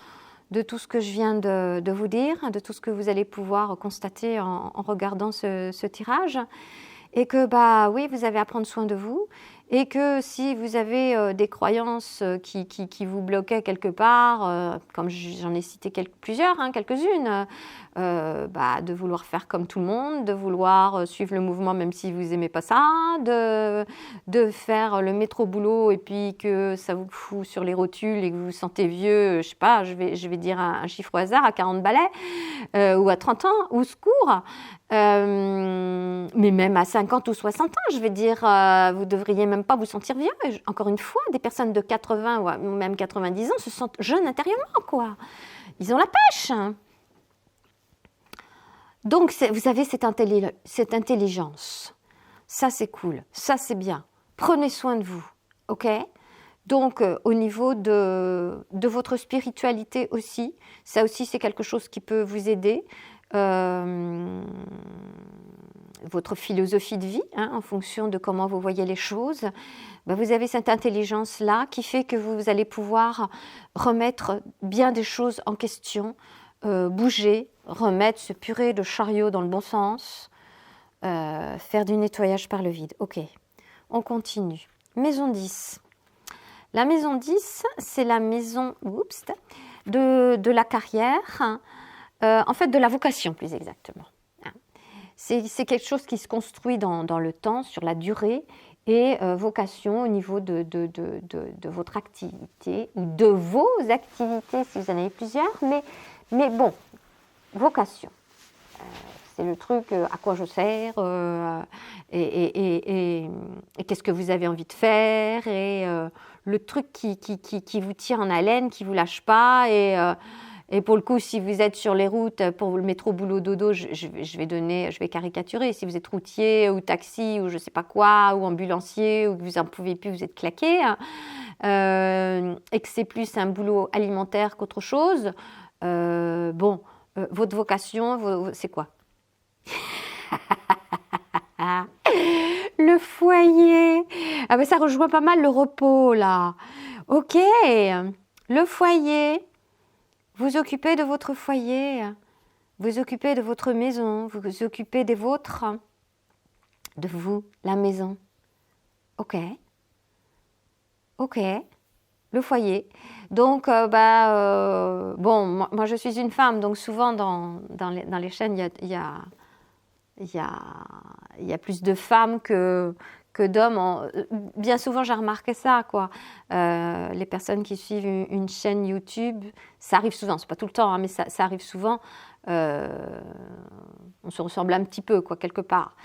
de tout ce que je viens de vous dire, de tout ce que vous allez pouvoir constater en regardant ce tirage. Et que, oui, vous avez à prendre soin de vous. Et que si vous avez des croyances qui vous bloquaient quelque part, comme j'en ai cité plusieurs, quelques-unes, de vouloir faire comme tout le monde, de vouloir suivre le mouvement même si vous n'aimez pas ça, de faire le métro boulot et puis que ça vous fout sur les rotules et que vous vous sentez vieux, je sais pas, je vais dire un chiffre au hasard, à 40 balais ou à 30 ans, au secours. Mais même à 50 ou 60 ans, je vais dire, vous devriez même pas vous sentir vieux. Encore une fois, des personnes de 80 ou même 90 ans se sentent jeunes intérieurement, quoi. Ils ont la pêche. Donc, vous avez cette intelligence. Ça, c'est cool. Ça, c'est bien. Prenez soin de vous, ok ? Donc, au niveau de votre spiritualité aussi, ça aussi, c'est quelque chose qui peut vous aider. votre philosophie de vie, hein, en fonction de comment vous voyez les choses, ben vous avez cette intelligence-là qui fait que vous allez pouvoir remettre bien des choses en question, bouger, remettre ce purée de chariot dans le bon sens, faire du nettoyage par le vide. Ok, on continue. Maison 10. La maison 10, c'est la maison de la carrière, en fait de la vocation plus exactement. C'est quelque chose qui se construit dans le temps, sur la durée, et vocation au niveau de votre activité, ou de vos activités si vous en avez plusieurs, mais bon, vocation. C'est le truc à quoi je sers, et qu'est-ce que vous avez envie de faire, et le truc qui vous tire en haleine, qui ne vous lâche pas, et pour le coup, si vous êtes sur les routes pour le métro, boulot, dodo, je vais caricaturer. Si vous êtes routier ou taxi ou je ne sais pas quoi, ou ambulancier, ou que vous n'en pouvez plus, vous êtes claqué, et que c'est plus un boulot alimentaire qu'autre chose, votre vocation, c'est quoi? Le foyer. Ah ben ça rejoint pas mal le repos là. Ok, le foyer. Vous occupez de votre foyer, vous occupez de votre maison, vous vous occupez des vôtres, de vous, la maison. Ok, le foyer. Donc, bon, moi je suis une femme, donc souvent dans les chaînes, il y a plus de femmes que d'hommes. Bien souvent, j'ai remarqué ça, quoi. Les personnes qui suivent une chaîne YouTube, ça arrive souvent, c'est pas tout le temps, hein, mais ça arrive souvent. On se ressemble un petit peu, quoi, quelque part.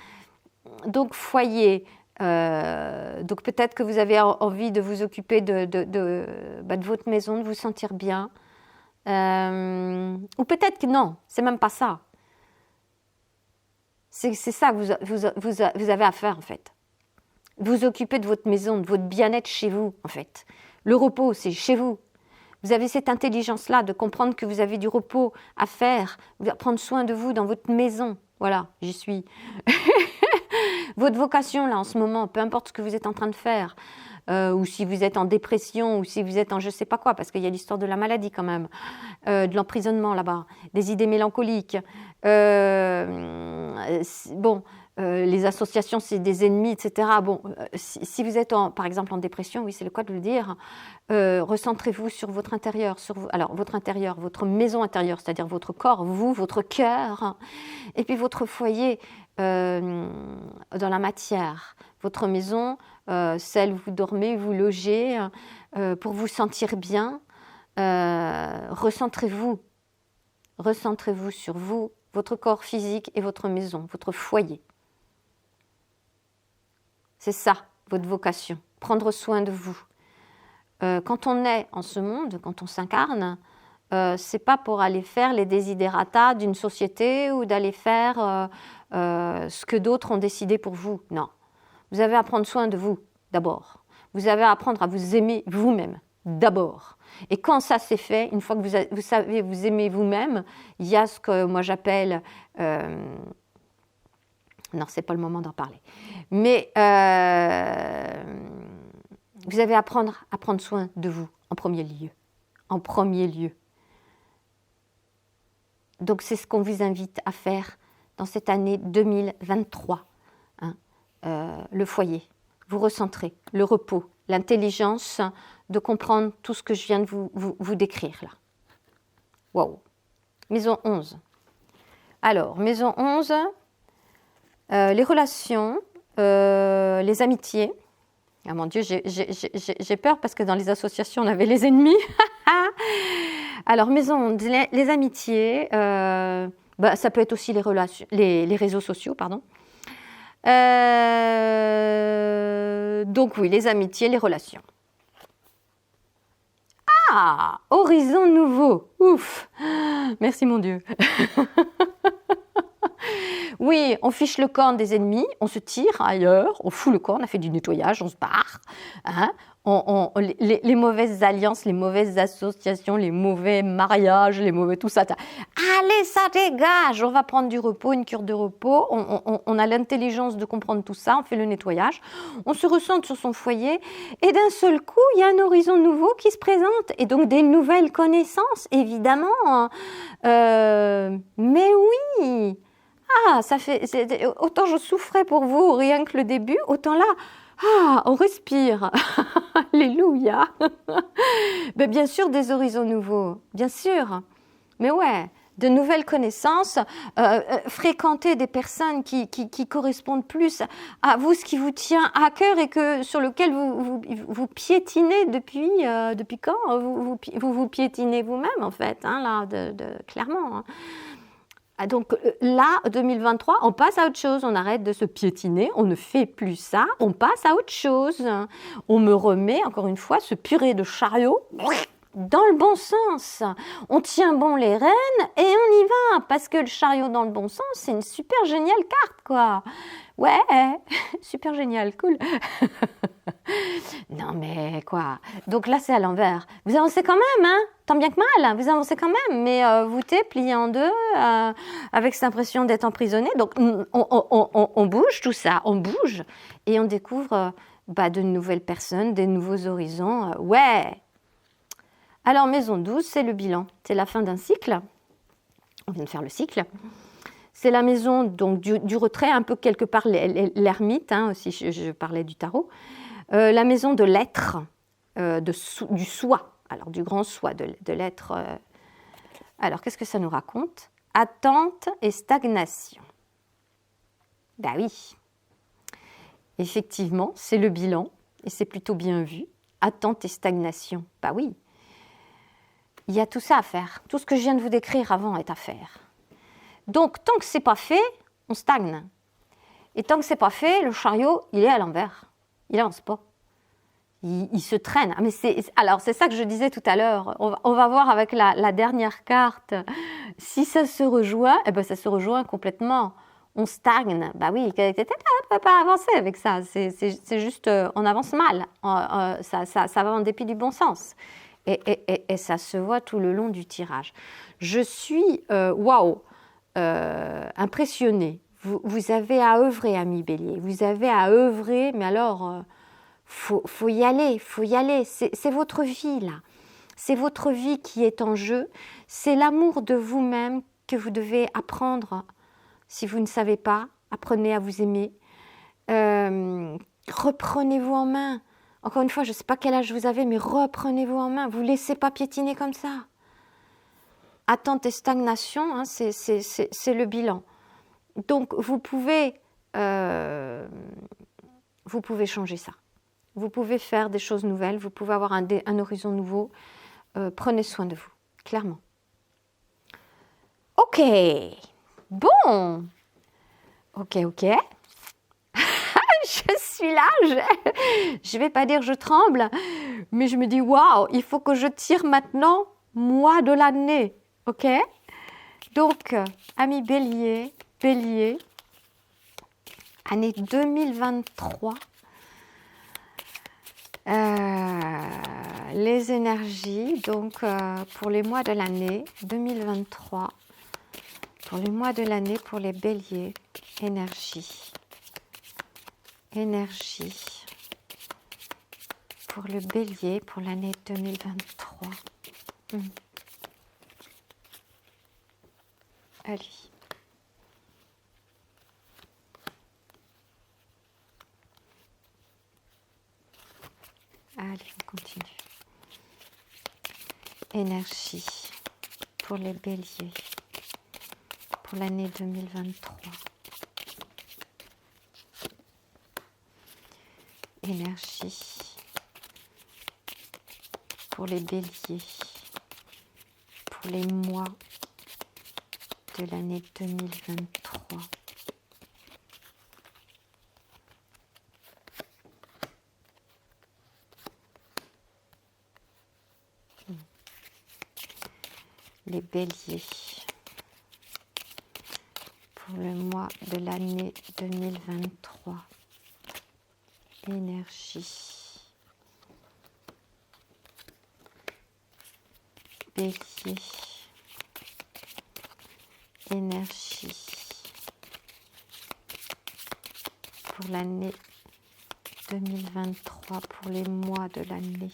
Donc, foyer. Donc, peut-être que vous avez envie de vous occuper de votre maison, de vous sentir bien. Ou peut-être que non, c'est même pas ça. C'est ça que vous avez à faire, en fait. Vous occupez de votre maison, de votre bien-être chez vous, en fait. Le repos, c'est chez vous. Vous avez cette intelligence-là de comprendre que vous avez du repos à faire, prendre soin de vous dans votre maison. Voilà, j'y suis. Votre vocation, là, en ce moment, peu importe ce que vous êtes en train de faire, ou si vous êtes en dépression, ou si vous êtes en je ne sais pas quoi, parce qu'il y a l'histoire de la maladie quand même, de l'emprisonnement là-bas, des idées mélancoliques. Les associations, c'est des ennemis, etc. Bon, si vous êtes, par exemple, en dépression, oui, c'est le cas de le dire, recentrez-vous sur votre intérieur, alors votre intérieur, votre maison intérieure, c'est-à-dire votre corps, vous, votre cœur, et puis votre foyer dans la matière, votre maison, celle où vous dormez, vous logez, pour vous sentir bien, recentrez-vous sur vous, votre corps physique et votre maison, votre foyer. C'est ça, votre vocation, prendre soin de vous. Quand on est en ce monde, quand on s'incarne, c'est pas pour aller faire les desiderata d'une société ou d'aller faire ce que d'autres ont décidé pour vous. Non. Vous avez à prendre soin de vous, d'abord. Vous avez à apprendre à vous aimer vous-même, d'abord. Et quand ça c'est fait, une fois que vous savez vous aimer vous-même, il y a ce que moi j'appelle... non, ce n'est pas le moment d'en parler. Mais vous avez à prendre soin de vous, en premier lieu. En premier lieu. Donc, c'est ce qu'on vous invite à faire dans cette année 2023. Hein, le foyer, vous recentrer, le repos, l'intelligence de comprendre tout ce que je viens de vous décrire là. Waouh. Maison 11. Alors, maison 11... les relations, les amitiés. Ah mon Dieu, j'ai peur parce que dans les associations, on avait les ennemis. Alors, maison, les amitiés, ça peut être aussi les relations, les réseaux sociaux, pardon. Donc oui, les amitiés, les relations. Ah, horizon nouveau. Ouf. Merci mon Dieu. Oui, on fiche le camp des ennemis, on se tire ailleurs, on fout le camp, on a fait du nettoyage, on se barre. Hein, les mauvaises alliances, les mauvaises associations, les mauvais mariages, les mauvais tout ça. allez, ça dégage, on va prendre du repos, une cure de repos, on a l'intelligence de comprendre tout ça, on fait le nettoyage, on se ressente sur son foyer et d'un seul coup, il y a un horizon nouveau qui se présente et donc des nouvelles connaissances, évidemment. Mais oui, ça fait, autant je souffrais pour vous rien que le début, autant là, on respire. Alléluia. Ben, bien sûr, des horizons nouveaux, bien sûr. Mais ouais, de nouvelles connaissances, fréquenter des personnes qui correspondent plus à vous, ce qui vous tient à cœur et sur lequel vous piétinez depuis quand vous piétinez vous-même, en fait, hein, là, clairement. Hein. Donc là, 2023, on passe à autre chose, on arrête de se piétiner, on ne fait plus ça, on passe à autre chose. On me remet, encore une fois, ce purée de chariot dans le bon sens. On tient bon les rênes et on y va, parce que le chariot dans le bon sens, c'est une super géniale carte, quoi. Ouais, super génial, cool. Non mais quoi. Donc là, c'est à l'envers. Vous avancez quand même, hein, tant bien que mal, vous avancez quand même, mais voûté, plié en deux, avec cette impression d'être emprisonné. Donc on bouge tout ça, on bouge et on découvre de nouvelles personnes, des nouveaux horizons. Ouais. Alors, maison 12, c'est le bilan. C'est la fin d'un cycle. On vient de faire le cycle. C'est la maison donc, du retrait, un peu quelque part l'ermite, hein, aussi je parlais du tarot. La maison de l'être, du soi, alors du grand soi, de l'être. Alors, qu'est-ce que ça nous raconte? Attente et stagnation. Ben oui. Effectivement, c'est le bilan, et c'est plutôt bien vu. Attente et stagnation. Ben oui. Il y a tout ça à faire. Tout ce que je viens de vous décrire avant est à faire. Donc, tant que ce n'est pas fait, on stagne. Et tant que ce n'est pas fait, le chariot, il est à l'envers. Il n'avance pas. Il se traîne. Alors, c'est ça que je disais tout à l'heure. On va voir avec la dernière carte. Si ça se rejoint, ça se rejoint complètement. On stagne. Bah oui, on ne peut pas avancer avec ça. C'est juste, on avance mal. Ça va en dépit du bon sens. Et ça se voit tout le long du tirage. Je suis, impressionnée. Vous avez à œuvrer, ami Bélier. Vous avez à œuvrer, mais alors, faut y aller, faut y aller. C'est votre vie, là. C'est votre vie qui est en jeu. C'est l'amour de vous-même que vous devez apprendre. Si vous ne savez pas, apprenez à vous aimer. Reprenez-vous en main. Encore une fois, je ne sais pas quel âge vous avez, mais reprenez-vous en main. Vous ne laissez pas piétiner comme ça. Attente et stagnation, hein, c'est le bilan. Donc, vous pouvez changer ça. Vous pouvez faire des choses nouvelles. Vous pouvez avoir un horizon nouveau. Prenez soin de vous, clairement. Ok. Bon. Ok. Je suis là, je vais pas dire je tremble, mais je me dis waouh, il faut que je tire maintenant mois de l'année, ok? Donc, amis Bélier, année 2023, les énergies, donc pour les mois de l'année 2023, pour les mois de l'année pour les Béliers, énergie pour le Bélier pour l'année 2023. Allez. Allez, on continue. Énergie pour les Béliers pour l'année 2023. Énergie pour les Béliers pour les mois de l'année 2023. Les Béliers pour le mois de l'année 2023. Énergie. Bélier énergie pour l'année 2023, pour les mois de l'année.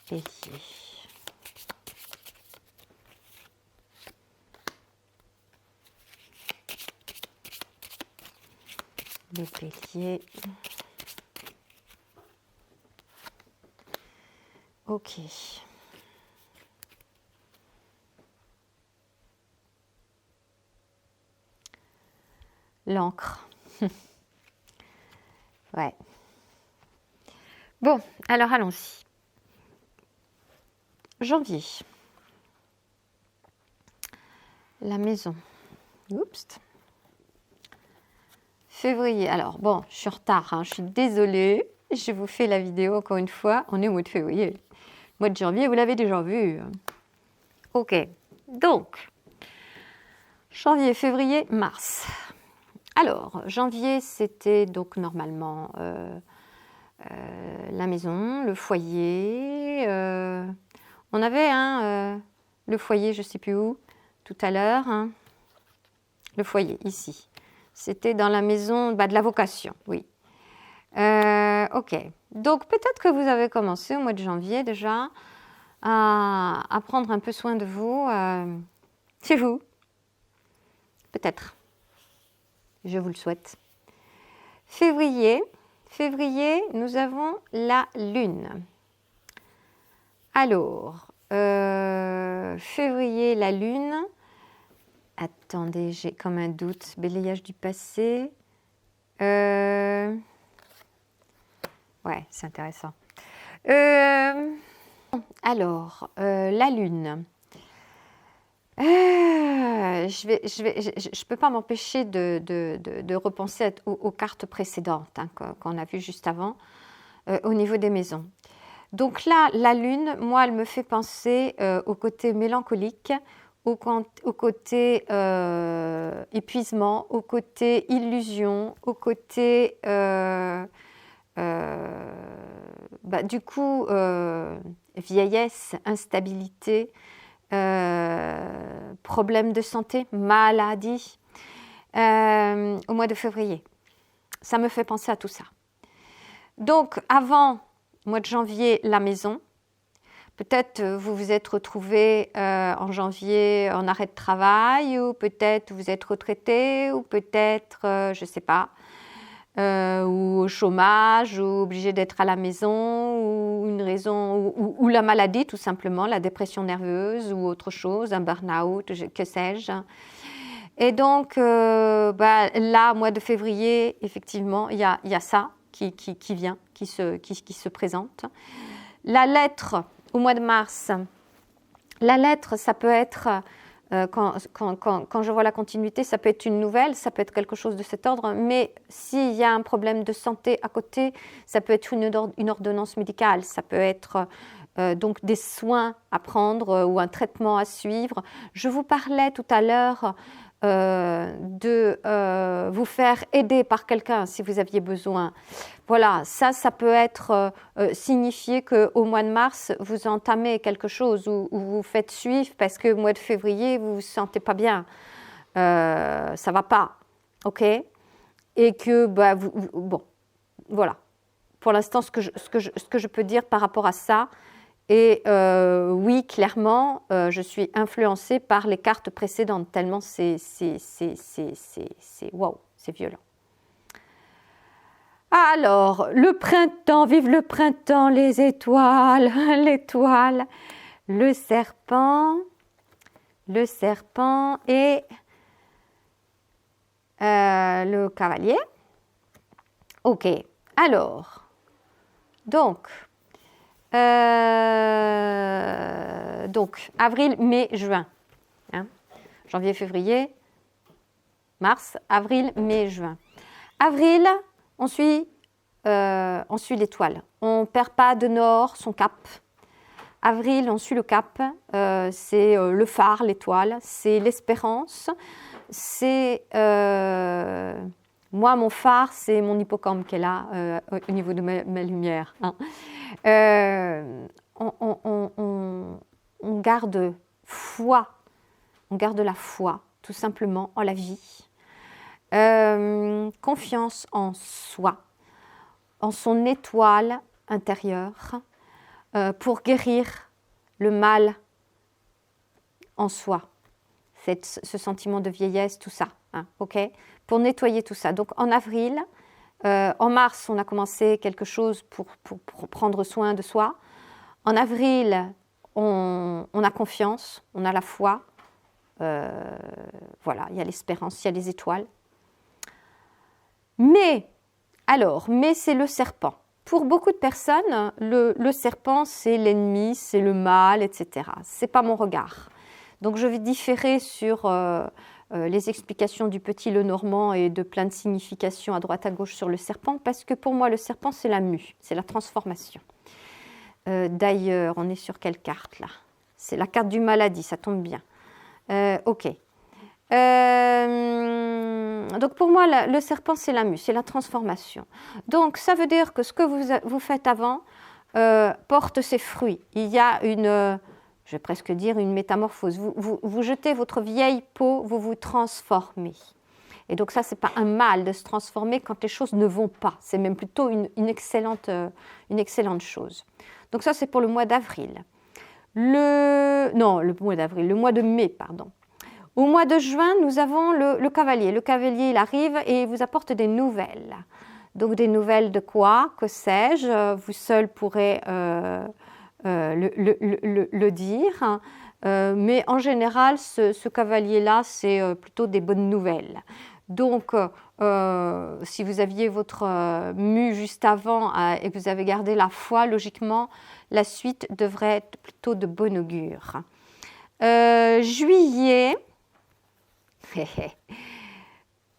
Bélier. Les béliers. Ok. L'encre. Ouais. Bon, alors allons-y. Janvier. La maison. Oups. Février. Alors, bon, je suis en retard, hein, je suis désolée. Je vous fais la vidéo encore une fois. On est au mois de février. Le mois de janvier, vous l'avez déjà vu. Ok. Donc, janvier, février, mars. Alors, janvier, c'était donc normalement la maison, le foyer. On avait le foyer, je ne sais plus où, tout à l'heure. Hein. Le foyer, ici. C'était dans la maison de la vocation, oui. Ok. Donc, peut-être que vous avez commencé au mois de janvier déjà à prendre un peu soin de vous. C'est vous. Peut-être. Je vous le souhaite. Février, nous avons la lune. Alors, février, la lune. Attendez, j'ai comme un doute. Balayage du passé. Ouais, c'est intéressant. Alors, la lune. Je peux pas m'empêcher de repenser aux cartes précédentes qu'on a vues juste avant au niveau des maisons. Donc là, la lune, moi, elle me fait penser au côté mélancolique, au côté épuisement, au côté illusion, au côté du coup vieillesse, instabilité, problème de santé, maladie au mois de février. Ça me fait penser à tout ça. Donc avant mois de janvier, la maison. Peut-être vous vous êtes retrouvé en janvier en arrêt de travail, ou peut-être vous êtes retraité, ou peut-être, je ne sais pas, ou au chômage, ou obligé d'être à la maison, ou une raison, ou la maladie tout simplement, la dépression nerveuse, ou autre chose, un burn-out, que sais-je. Et donc, là, mois de février, effectivement, il y a ça qui vient, qui se présente. La lettre au mois de mars, la lettre, ça peut être, quand je vois la continuité, ça peut être une nouvelle, ça peut être quelque chose de cet ordre, mais s'il y a un problème de santé à côté, ça peut être une ordonnance médicale, ça peut être donc des soins à prendre ou un traitement à suivre. Je vous parlais tout à l'heure de vous faire aider par quelqu'un si vous aviez besoin. Voilà, ça peut être signifié qu'au mois de mars, vous entamez quelque chose ou vous faites suivre parce que au mois de février, vous ne vous sentez pas bien. Ça ne va pas, ok? Et que, bon, voilà. Pour l'instant, ce que je peux dire par rapport à ça, et oui, clairement, je suis influencée par les cartes précédentes, tellement c'est waouh, c'est violent. Alors, le printemps, vive le printemps, les étoiles, l'étoile, le serpent et le cavalier. Ok, alors, donc, avril, mai, juin. Hein, janvier, février, mars, avril, mai, juin. Avril, on suit l'étoile. On ne perd pas de nord son cap. Avril, on suit le cap. C'est le phare, l'étoile. C'est l'espérance. C'est Moi, mon phare, c'est mon hippocampe qui est là, au niveau de ma lumière. Hein. On garde foi, on garde la foi, tout simplement, en la vie. Confiance en soi, en son étoile intérieure, pour guérir le mal en soi, ce sentiment de vieillesse, tout ça, hein, ok, pour nettoyer tout ça. Donc en avril, en mars, on a commencé quelque chose pour prendre soin de soi. En avril, on a confiance, on a la foi, voilà, il y a l'espérance, il y a les étoiles. Mais c'est le serpent. Pour beaucoup de personnes, le serpent, c'est l'ennemi, c'est le mal, etc. Ce n'est pas mon regard. Donc, je vais différer sur les explications du petit Lenormand et de plein de significations à droite à gauche sur le serpent, parce que pour moi, le serpent, c'est la mue, c'est la transformation. D'ailleurs, on est sur quelle carte, là? C'est la carte du maladie, ça tombe bien. Ok. Donc pour moi, le serpent, c'est la mue, c'est la transformation. Donc ça veut dire que ce que vous faites avant porte ses fruits. Il y a je vais presque dire une métamorphose. Vous jetez votre vieille peau, vous vous transformez. Et donc ça, ce n'est pas un mal de se transformer quand les choses ne vont pas. C'est même plutôt une excellente chose. Donc ça, c'est pour le mois d'avril. Le mois de mai, pardon. Au mois de juin, nous avons le cavalier. Le cavalier, il arrive et il vous apporte des nouvelles. Donc des nouvelles de quoi? Que sais-je? Vous seul pourrez le dire. Mais en général, ce cavalier-là, c'est plutôt des bonnes nouvelles. Donc, si vous aviez votre mue juste avant et que vous avez gardé la foi, logiquement, la suite devrait être plutôt de bon augure. Juillet,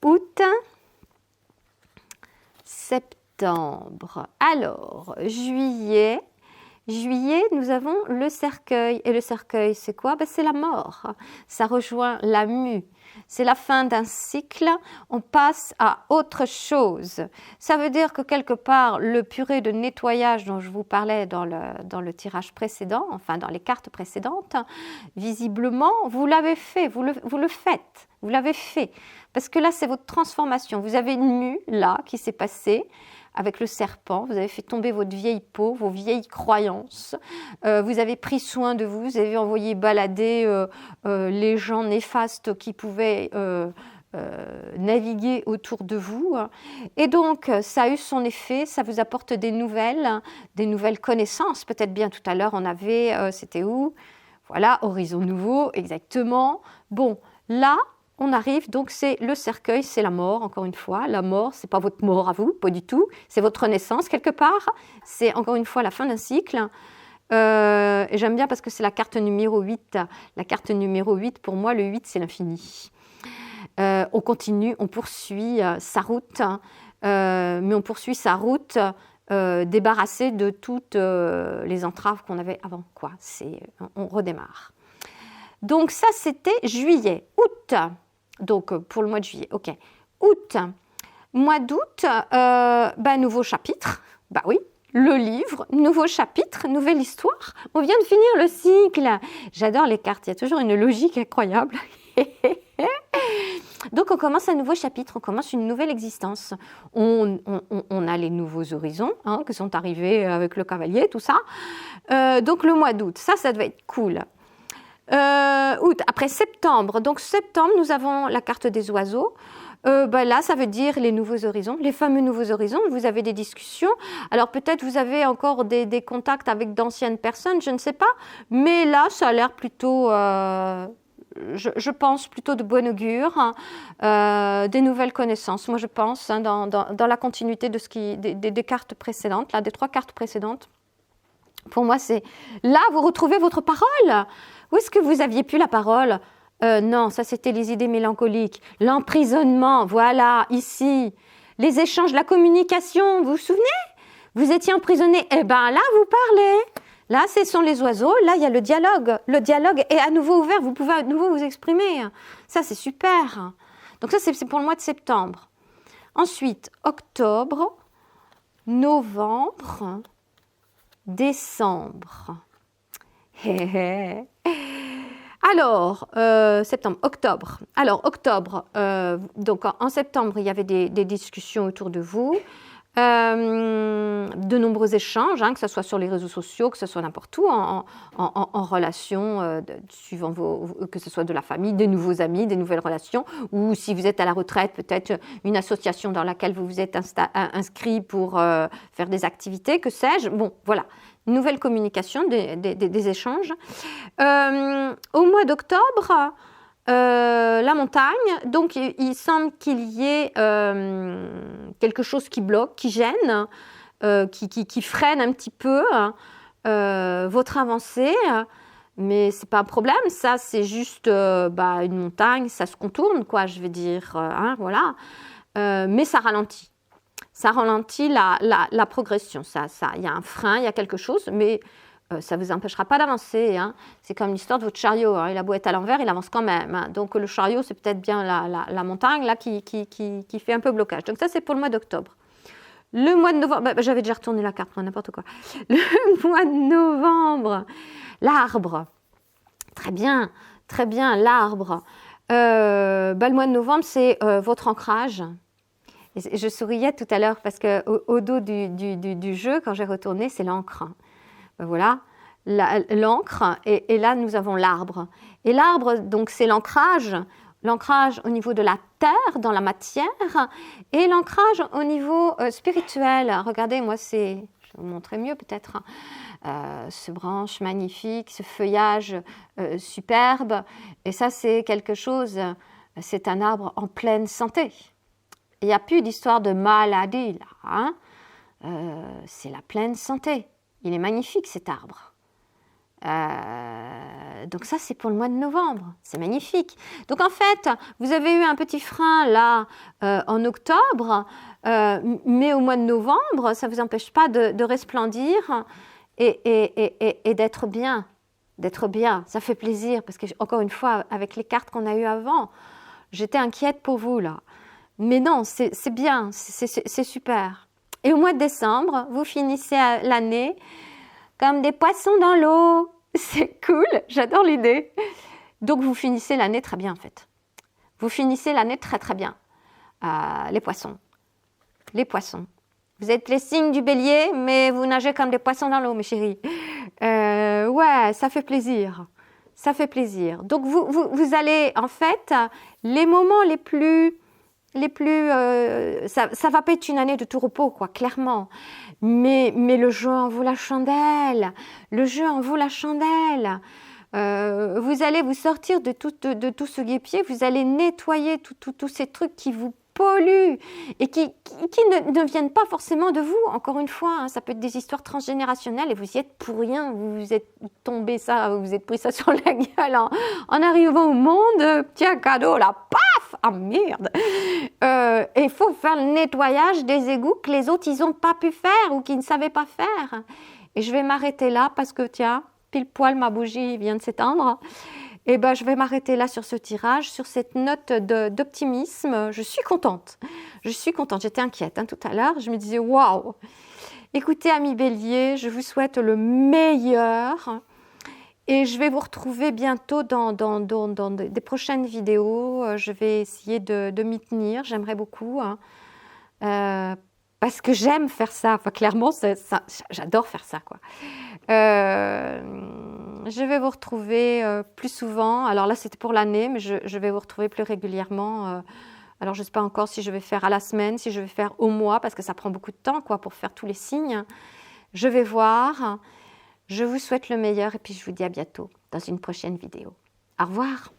août, septembre. Alors, juillet, nous avons le cercueil. Et le cercueil, c'est quoi? C'est la mort. Ça rejoint la mue. C'est la fin d'un cycle. On passe à autre chose. Ça veut dire que quelque part, le purée de nettoyage dont je vous parlais dans le tirage précédent, enfin dans les cartes précédentes, visiblement, vous l'avez fait, vous le faites. Vous l'avez fait. Parce que là, c'est votre transformation. Vous avez une mue, là, qui s'est passée avec le serpent, vous avez fait tomber votre vieille peau, vos vieilles croyances, vous avez pris soin de vous, vous avez envoyé balader les gens néfastes qui pouvaient naviguer autour de vous. Et donc, ça a eu son effet, ça vous apporte des nouvelles connaissances. Peut-être bien tout à l'heure, on avait, c'était où? Voilà, horizon nouveau, exactement. Bon, là, on arrive, donc c'est le cercueil, c'est la mort, encore une fois. La mort, ce n'est pas votre mort à vous, pas du tout. C'est votre naissance, quelque part. C'est, encore une fois, la fin d'un cycle. Et j'aime bien parce que c'est la carte numéro 8. La carte numéro 8, pour moi, le 8, c'est l'infini. On continue, on poursuit sa route, mais on poursuit sa route débarrassé de toutes les entraves qu'on avait avant. On redémarre. Donc ça, c'était juillet. Août. Donc, pour le mois de juillet, ok. Août, mois d'août, nouveau chapitre, oui, le livre, nouveau chapitre, nouvelle histoire. On vient de finir le cycle. J'adore les cartes, il y a toujours une logique incroyable. Donc, on commence un nouveau chapitre, on commence une nouvelle existence. On a les nouveaux horizons qui sont arrivés avec le cavalier, tout ça. Donc, le mois d'août, ça devait être cool. Août, après septembre. Donc septembre, nous avons la carte des oiseaux. Là, ça veut dire les nouveaux horizons, les fameux nouveaux horizons. Vous avez des discussions. Alors peut-être vous avez encore des contacts avec d'anciennes personnes, je ne sais pas. Mais là, ça a l'air plutôt, je pense, plutôt de bon augure. Des nouvelles connaissances. Moi, je pense, dans la continuité de des cartes précédentes, là, des 3 cartes précédentes. Pour moi, c'est là, vous retrouvez votre parole. Où est-ce que vous aviez pu la parole? Non, ça c'était les idées mélancoliques. L'emprisonnement, voilà, ici. Les échanges, la communication, vous vous souvenez? Vous étiez emprisonné. Eh bien là, vous parlez. Là, ce sont les oiseaux. Là, il y a le dialogue. Le dialogue est à nouveau ouvert. Vous pouvez à nouveau vous exprimer. Ça, c'est super. Donc ça, c'est pour le mois de septembre. Ensuite, octobre, novembre, décembre. Alors, septembre, octobre. Alors, octobre, donc en septembre, il y avait des discussions autour de vous, de nombreux échanges, hein, que ce soit sur les réseaux sociaux, que ce soit n'importe où, en relation, suivant que ce soit de la famille, des nouveaux amis, des nouvelles relations, ou si vous êtes à la retraite, peut-être une association dans laquelle vous vous êtes inscrit pour faire des activités, que sais-je. Bon, voilà. Nouvelle communication, des échanges. Au mois d'octobre, la montagne, donc il semble qu'il y ait quelque chose qui bloque, qui gêne, qui freine un petit peu votre avancée, mais c'est pas un problème, ça c'est juste une montagne, ça se contourne, quoi, je veux dire, hein, voilà, mais ça ralentit. Ça ralentit la progression. Il y a un frein, il y a quelque chose, mais ça ne vous empêchera pas d'avancer. Hein. C'est comme l'histoire de votre chariot. Hein. Il a beau être à l'envers, il avance quand même. Hein. Donc le chariot, c'est peut-être bien la montagne là, qui fait un peu blocage. Donc ça, c'est pour le mois d'octobre. Le mois de novembre, j'avais déjà retourné la carte, n'importe quoi. Le mois de novembre, l'arbre. Très bien, l'arbre. Le mois de novembre, c'est votre ancrage. Je souriais tout à l'heure parce qu'au dos du jeu, quand j'ai retourné, c'est l'encre. Voilà, l'encre, et là, nous avons l'arbre. Et l'arbre, donc, c'est l'ancrage au niveau de la terre, dans la matière, et l'ancrage au niveau spirituel. Regardez, moi, je vais vous montrer mieux peut-être, ce branche magnifique, ce feuillage superbe. Et ça, c'est quelque chose, c'est un arbre en pleine santé. Il n'y a plus d'histoire de maladie, là. Hein, c'est la pleine santé. Il est magnifique, cet arbre. Donc ça, c'est pour le mois de novembre. C'est magnifique. Donc en fait, vous avez eu un petit frein, là, en octobre, mais au mois de novembre, ça ne vous empêche pas de resplendir et d'être bien. D'être bien. Ça fait plaisir, parce que, encore une fois, avec les cartes qu'on a eues avant, j'étais inquiète pour vous, là. Mais non, c'est bien, c'est super. Et au mois de décembre, vous finissez l'année comme des poissons dans l'eau. C'est cool, j'adore l'idée. Donc vous finissez l'année très bien en fait. Vous finissez l'année très très bien. Les poissons. Les poissons. Vous êtes les signes du bélier, mais vous nagez comme des poissons dans l'eau, mes chéris. Ouais, ça fait plaisir. Ça fait plaisir. Donc vous allez, en fait, les moments les plus ça va pas être une année de tout repos, quoi, clairement. Mais le jeu en vaut la chandelle. Le jeu en vaut la chandelle. Vous allez vous sortir de tout ce guêpier. Vous allez nettoyer tous ces trucs qui vous polluent et qui ne viennent pas forcément de vous. Encore une fois, hein, ça peut être des histoires transgénérationnelles et vous y êtes pour rien. Vous êtes tombé ça, vous êtes pris ça sur la gueule en arrivant au monde. Tiens, cadeau là, paf! Ah merde! Et il faut faire le nettoyage des égouts que les autres, ils n'ont pas pu faire ou qu'ils ne savaient pas faire. Et je vais m'arrêter là parce que, tiens, pile poil, ma bougie vient de s'éteindre. Et je vais m'arrêter là sur ce tirage, sur cette note d'optimisme. Je suis contente. J'étais inquiète tout à l'heure. Je me disais, waouh! Écoutez, amis béliers, je vous souhaite le meilleur. Et je vais vous retrouver bientôt dans des prochaines vidéos. Je vais essayer de m'y tenir. J'aimerais beaucoup. Parce que j'aime faire ça. Enfin, clairement, j'adore faire ça, quoi. Je vais vous retrouver plus souvent. Alors là, c'était pour l'année, mais je vais vous retrouver plus régulièrement. Alors, je ne sais pas encore si je vais faire à la semaine, si je vais faire au mois, parce que ça prend beaucoup de temps, quoi, pour faire tous les signes. Je vais voir. Je vous souhaite le meilleur et puis je vous dis à bientôt dans une prochaine vidéo. Au revoir.